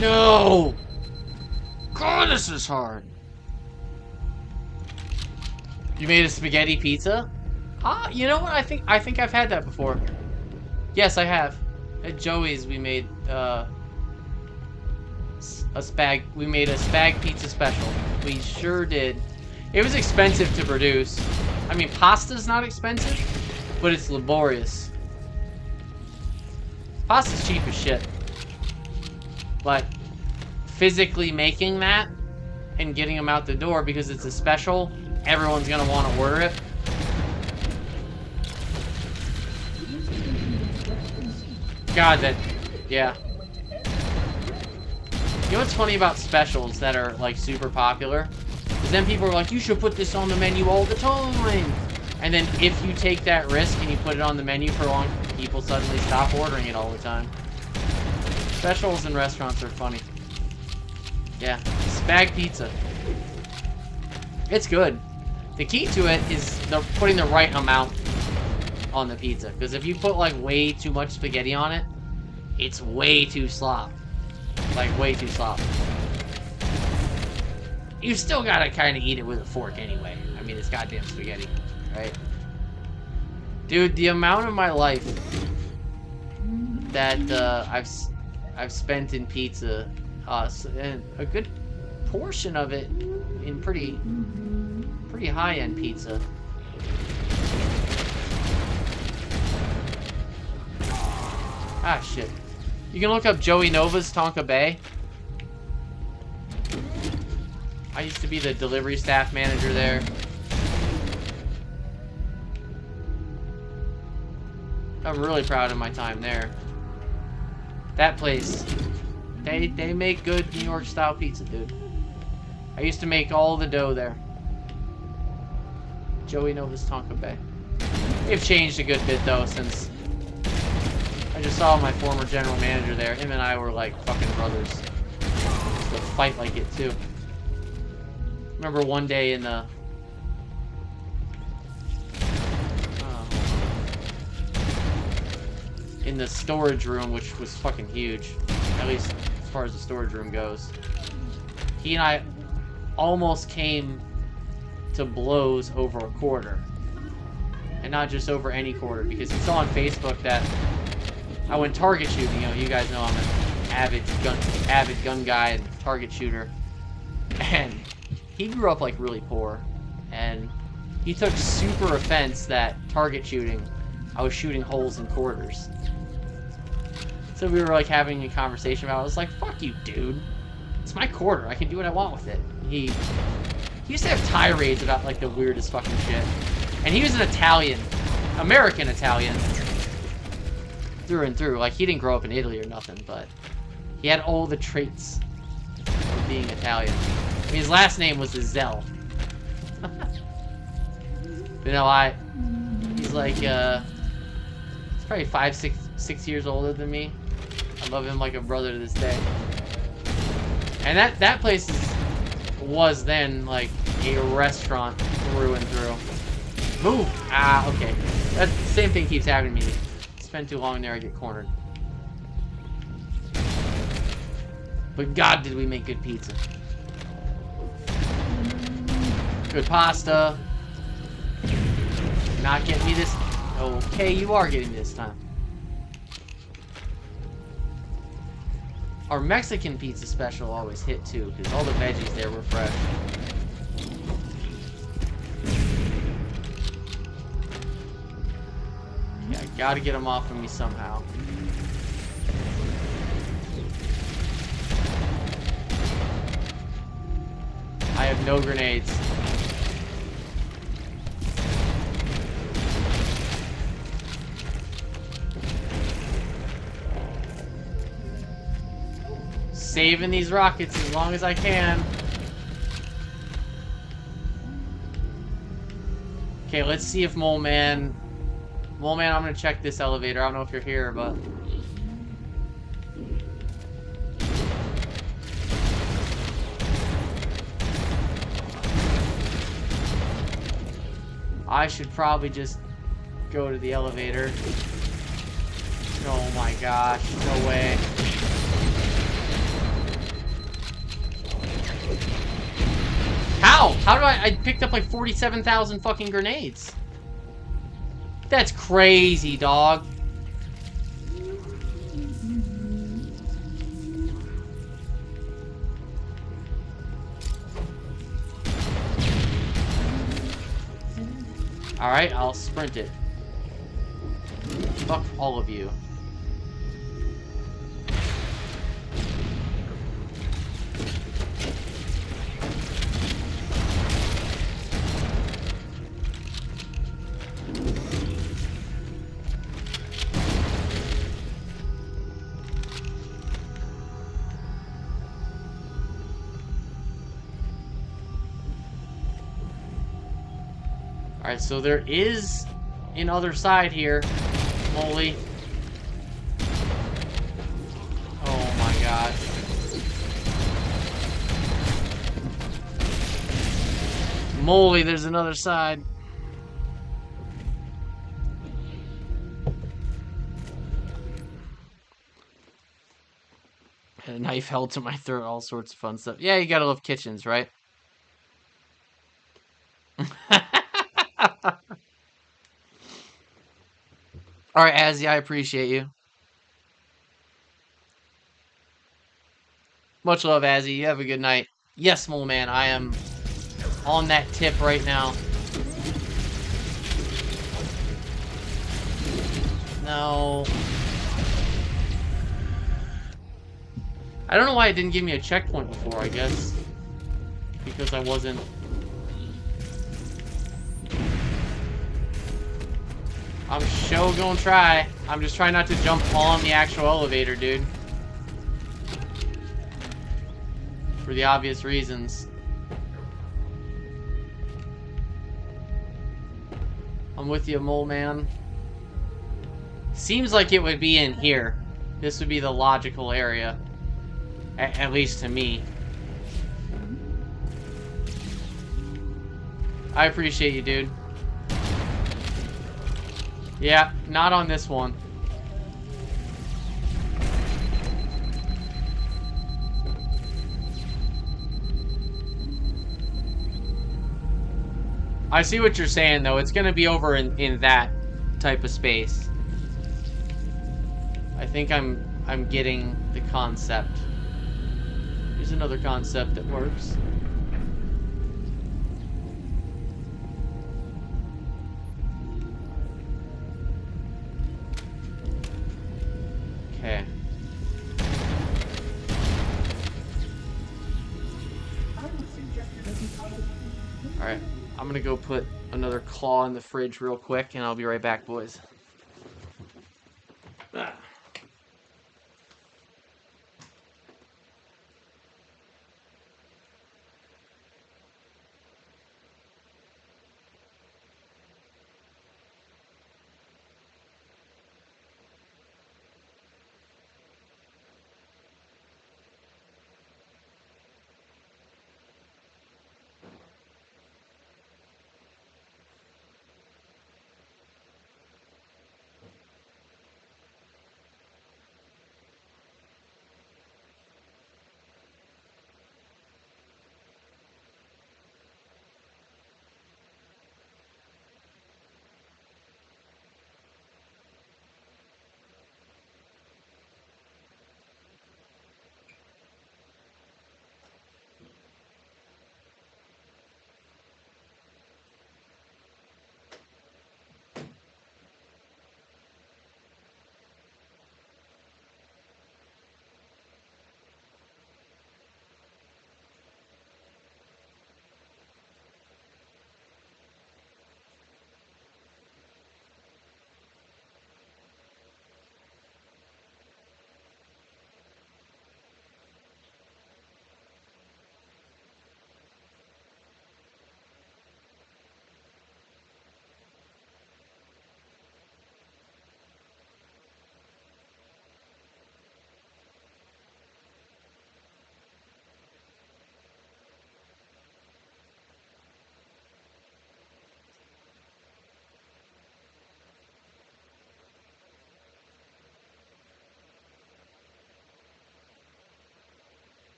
No! God, this is hard. You made a spaghetti pizza? Ah, you know what? I think I've had that before. Yes, I have. At Joey's, we made we made a spag pizza special. We sure did. It was expensive to produce. I mean, pasta's not expensive, but it's laborious. Pasta's cheap as shit. But physically making that and getting them out the door because it's a special, everyone's gonna want to order it. God, that, yeah. You know what's funny about specials that are like super popular? Is then people are like, you should put this on the menu all the time. And then if you take that risk and you put it on the menu for long, people suddenly stop ordering it all the time. Specials in restaurants are funny. Yeah, spag pizza. It's good. The key to it is putting the right amount on the pizza. Because if you put like way too much spaghetti on it, it's way too slop. Like way too slop. You still gotta kind of eat it with a fork anyway. I mean, it's goddamn spaghetti, right? Dude, the amount of my life that I've spent in pizza, and a good portion of it in pretty high-end pizza. Ah, shit. You can look up Joey Nova's Tonka Bay. I used to be the delivery staff manager there. I'm really proud of my time there. That place, they make good New York style pizza, dude. I used to make all the dough there. Joey Nova's Tonka Bay. They've changed a good bit though since I just saw my former general manager there. Him and I were like fucking brothers. Used to fight like it too. Remember one day in the storage room, which was fucking huge, at least as far as the storage room goes. He and I almost came to blows over a quarter. and not just over any quarter, because he saw on Facebook that I went target shooting. You know, you guys know I'm an avid gun guy and target shooter, and he grew up like really poor, and he took super offense that target shooting, I was shooting holes in quarters. So we were like having a conversation about it. I was like, fuck you, dude. It's my quarter. I can do what I want with it. He used to have tirades about like the weirdest fucking shit. And he was an Italian. American Italian. Through and through. Like, he didn't grow up in Italy or nothing, but he had all the traits of being Italian. I mean, his last name was Zell. But no, he's like, he's probably 6 years older than me. I love him like a brother to this day. And that place was then like a restaurant through and through. Move! Ah, okay. That same thing keeps happening to me. Spend too long there, I get cornered. But God, did we make good pizza. Good pasta. Not getting me this. Okay, you are getting me this time. Our Mexican pizza special always hit too, because all the veggies there were fresh. Yeah, I gotta get them off of me somehow. I have no grenades. Saving these rockets as long as I can. Okay, let's see if Mole Man, I'm gonna check this elevator. I don't know if you're here, but I should probably just go to the elevator. Oh my gosh, no way. How? How do I picked up like 47,000 fucking grenades? That's crazy, dog. Alright, I'll sprint it. Fuck all of you. Alright, so there is an other side here, Molly. Oh my god. Molly, there's another side. Had a knife held to my throat, all sorts of fun stuff. Yeah, you gotta love kitchens, right? Alright, Azzy, I appreciate you. Much love, Azzy. You have a good night. Yes, Mole Man, I am on that tip right now. No. I don't know why it didn't give me a checkpoint before, I guess. Because I wasn't... I'm sure gonna try. I'm just trying not to jump on the actual elevator, dude. For the obvious reasons. I'm with you, Mole Man. Seems like it would be in here. This would be the logical area. At least to me. I appreciate you, dude. Yeah, not on this one. I see what you're saying, though. It's gonna be over in that type of space. I think I'm getting the concept. Here's another concept that works. Okay. Alright. I'm gonna go put another claw in the fridge real quick, and I'll be right back, boys. Ah.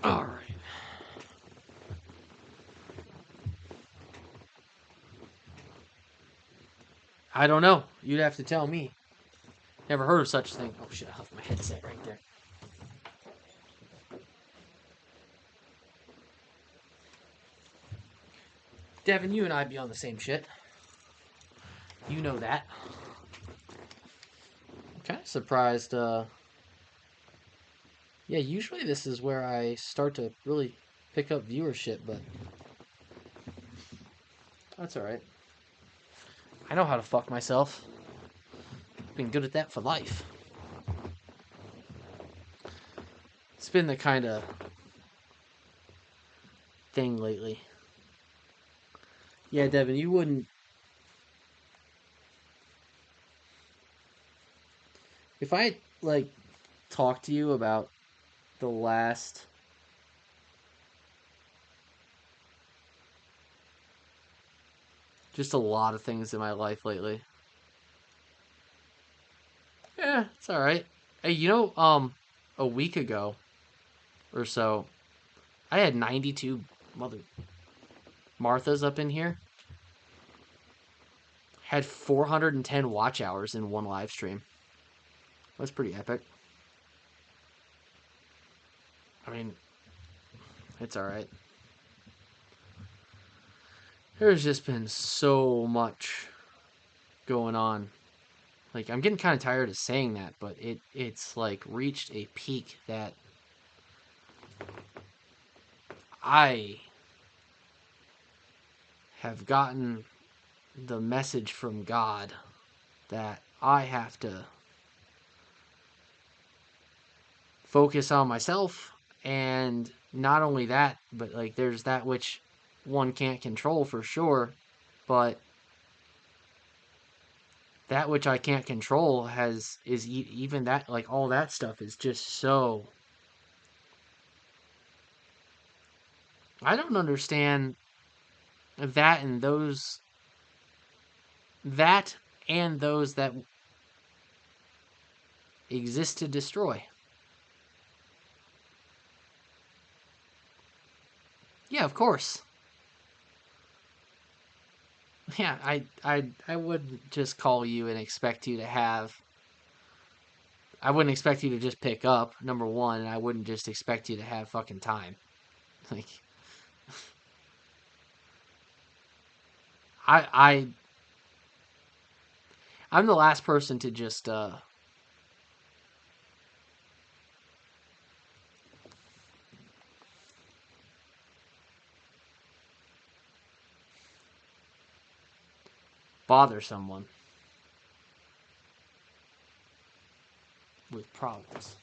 Alright. I don't know. You'd have to tell me. Never heard of such a thing. Oh shit, I left my headset right there. Devin, you and I be on the same shit. You know that. Kind of surprised. Yeah, usually this is where I start to really pick up viewership, but that's alright. I know how to fuck myself. Been good at that for life. It's been the kind of thing lately. Yeah, Devin, you wouldn't. If I, like, talk to you about the last. Just a lot of things in my life lately. Yeah, it's alright. Hey, a week ago or so, I had 92 mother Marthas up in here. Had 410 watch hours in one live stream. That's pretty epic. I mean, it's alright. There's just been so much going on. Like, I'm getting kind of tired of saying that, but it's like reached a peak that I have gotten the message from God that I have to focus on myself, and not only that, but like there's that which one can't control for sure, but that which I can't control is even that, like all that stuff is just so, I don't understand that and those that and those that exist to destroy. Yeah, of course. Yeah, I wouldn't just call you and expect you to have. I wouldn't expect you to just pick up, number one, and I wouldn't just expect you to have fucking time. Like, I I'm the last person to just bother someone with problems.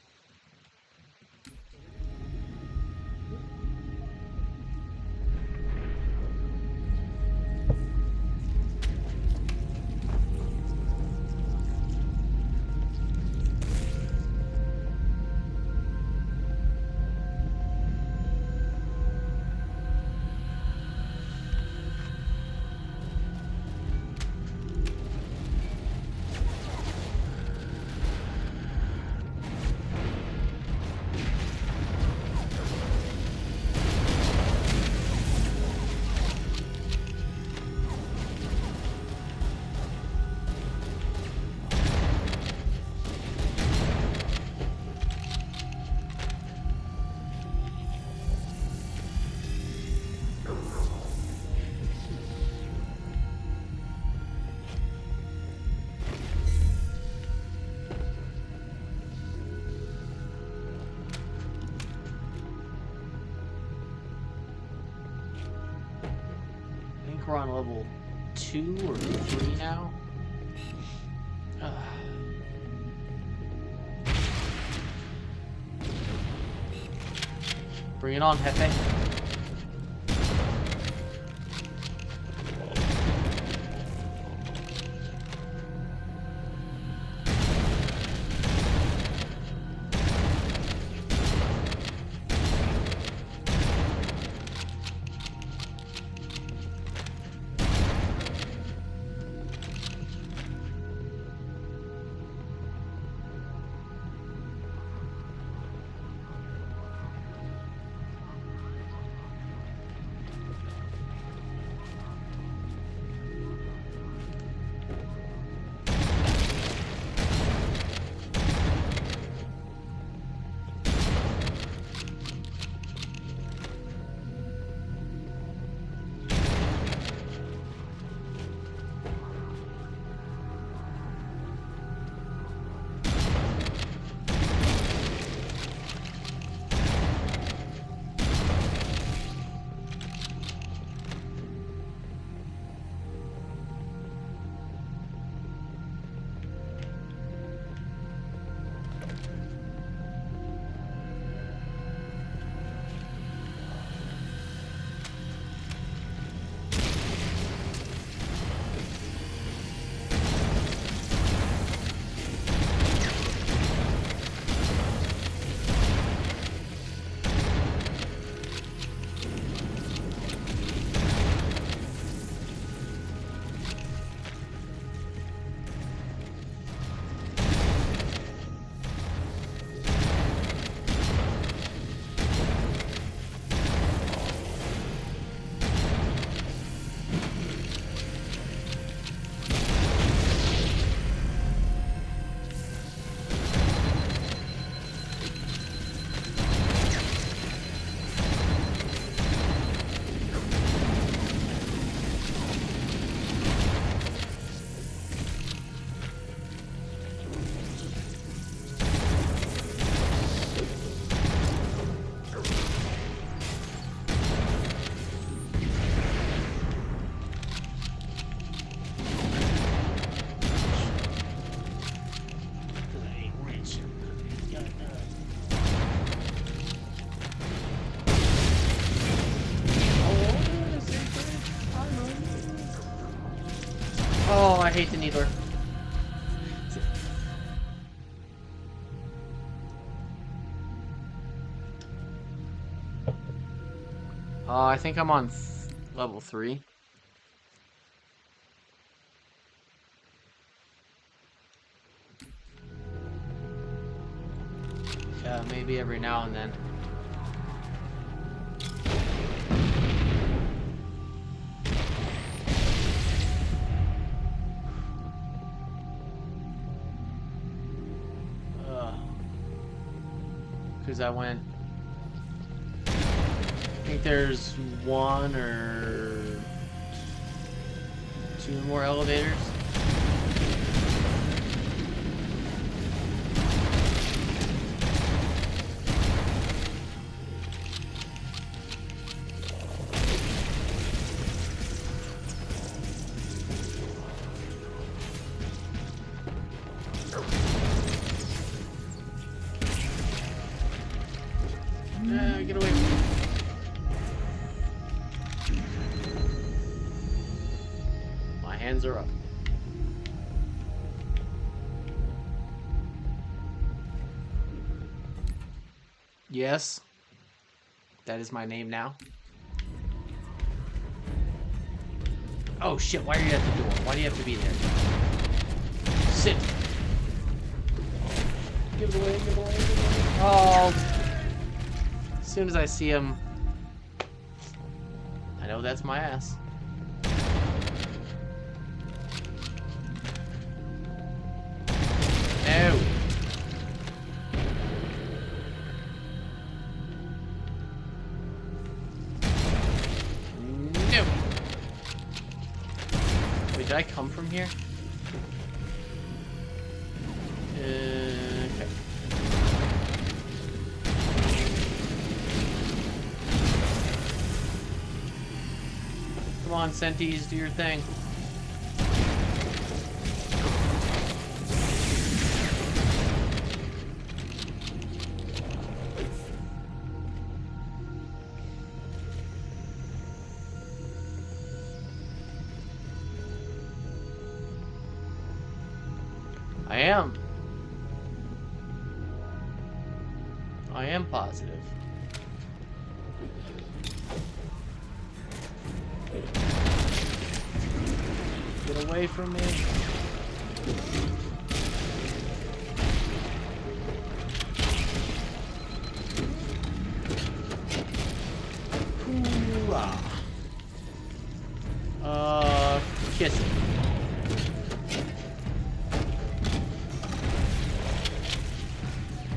I think we're on level 2 or 3 now. Bring it on, Hefe. I hate the needler. I think I'm on level 3. Yeah, maybe every now and then. Because I went... I think there's 1 or 2 more elevators. Get away from me. My hands are up. Yes. That is my name now. Oh shit, why are you at the door? Why do you have to be there? Sit. Give it away, give it away, give it away. Oh. As soon as I see him, I know that's my ass. No. No. Wait, did I come from here? Okay. Come on, Senties, do your thing. I am positive. Get away from me. Hoorah. Kiss it.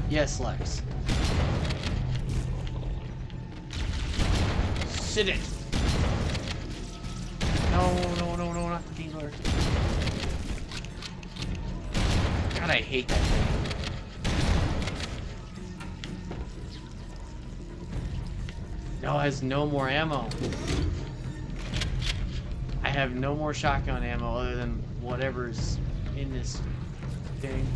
Yes, Lex. Sit it. No, not the dealer. God, I hate that thing. No, it has no more ammo. I have no more shotgun ammo other than whatever's in this thing.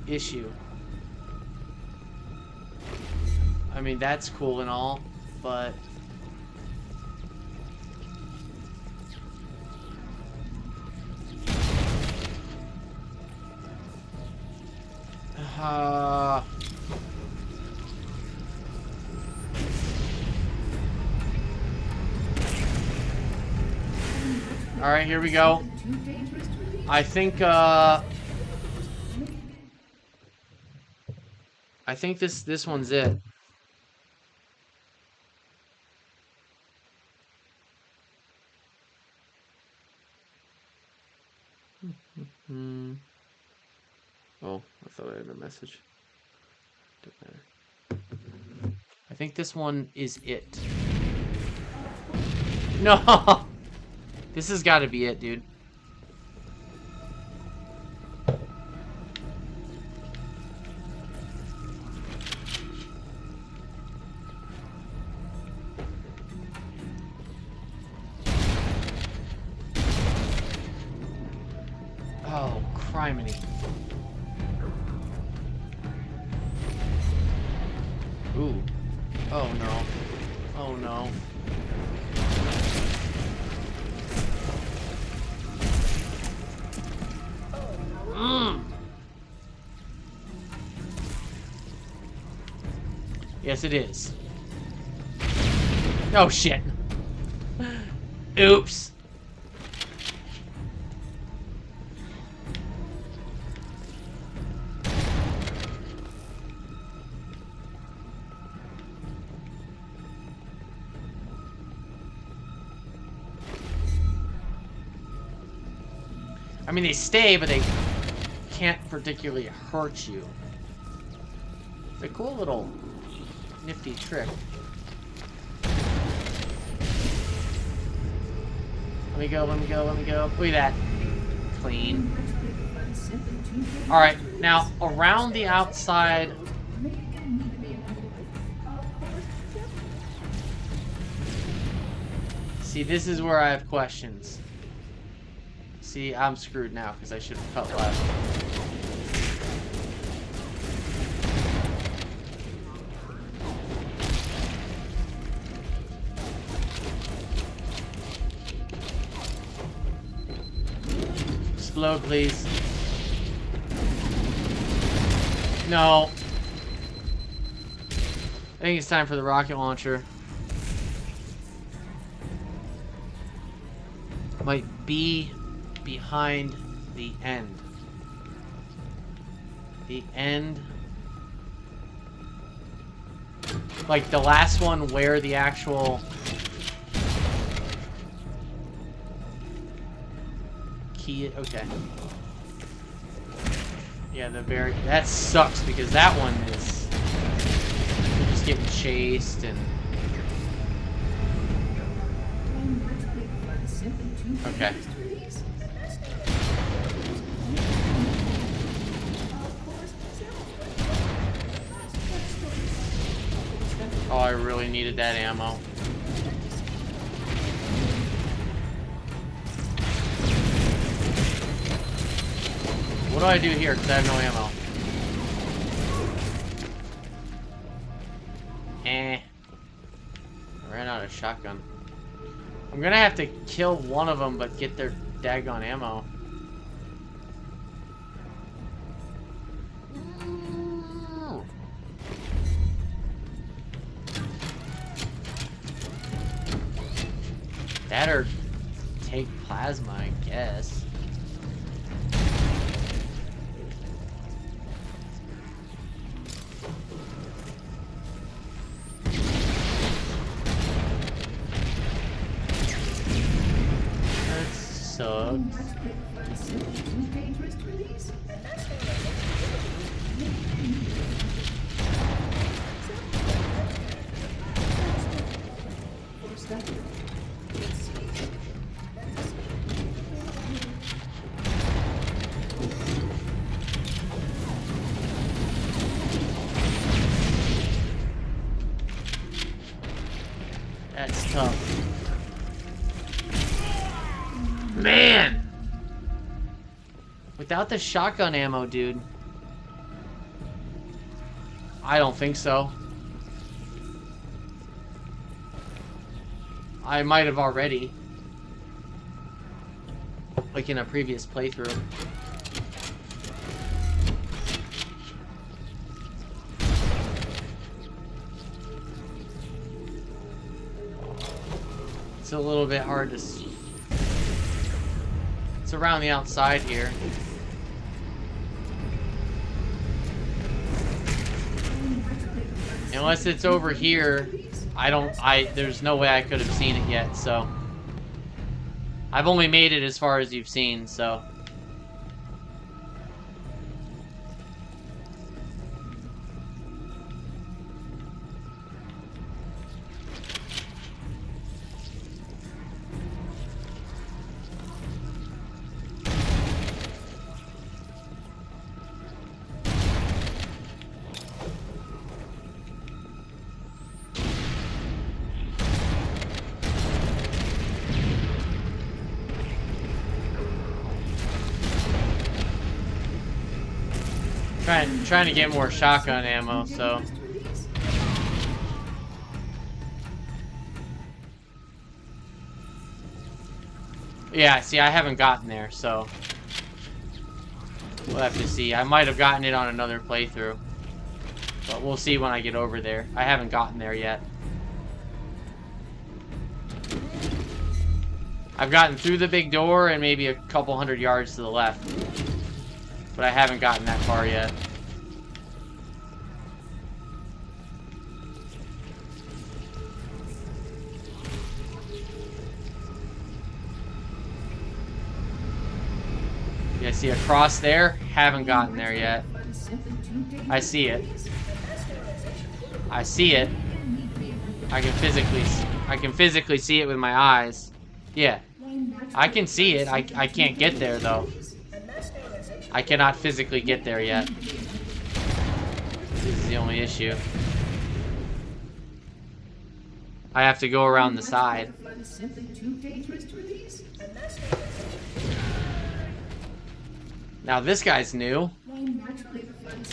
Issue. I mean, that's cool and all, but... Alright, here we go. I think this one's it. Oh, I thought I had a message. Doesn't matter. I think this one is it. No! This has got to be it, dude. Oh, criminy. Ooh. Oh no. Oh no. Yes, it is. Oh, shit. Oops. I mean, they stay, but they can't particularly hurt you. It's a cool little nifty trick. Let me go, let me go, let me go. Look at that. Clean. Alright, now around the outside. See, this is where I have questions. See, I'm screwed now because I should have cut left. Explode, please. No. I think it's time for the rocket launcher. Might be behind the end. The end. Like the last one where the actual key. Okay. Yeah, the very. That sucks because that one is. You're just getting chased and. Okay. Oh, I really needed that ammo. What do I do here? Because I have no ammo. I ran out of shotgun. I'm gonna have to kill one of them, but get their daggone ammo. That or take plasma, I guess. That sucks. That's tough. Man! Without the shotgun ammo, dude. I don't think so. I might have already. Like in a previous playthrough. It's a little bit hard to see. It's around the outside here. Unless it's over here, there's no way I could have seen it yet, so. I've only made it as far as you've seen, so. Trying to get more shotgun ammo, so. Yeah, see, I haven't gotten there, so. We'll have to see. I might have gotten it on another playthrough. But we'll see when I get over there. I haven't gotten there yet. I've gotten through the big door and maybe a couple 100 yards to the left. But I haven't gotten that far yet. Yeah, I see a cross there. Haven't gotten there yet. I see it. I see it. I can physically see it with my eyes. Yeah. I can see it. I can't get there though. I cannot physically get there yet. This is the only issue. I have to go around the side. Now this guy's new.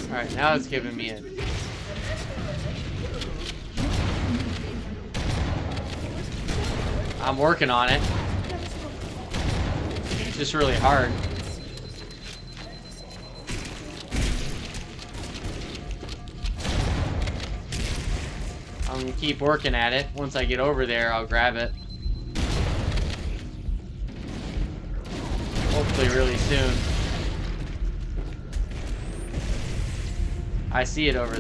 Alright, now it's giving me it. I'm working on it. It's just really hard. I'm gonna keep working at it. Once I get over there, I'll grab it. Hopefully really soon. I see it over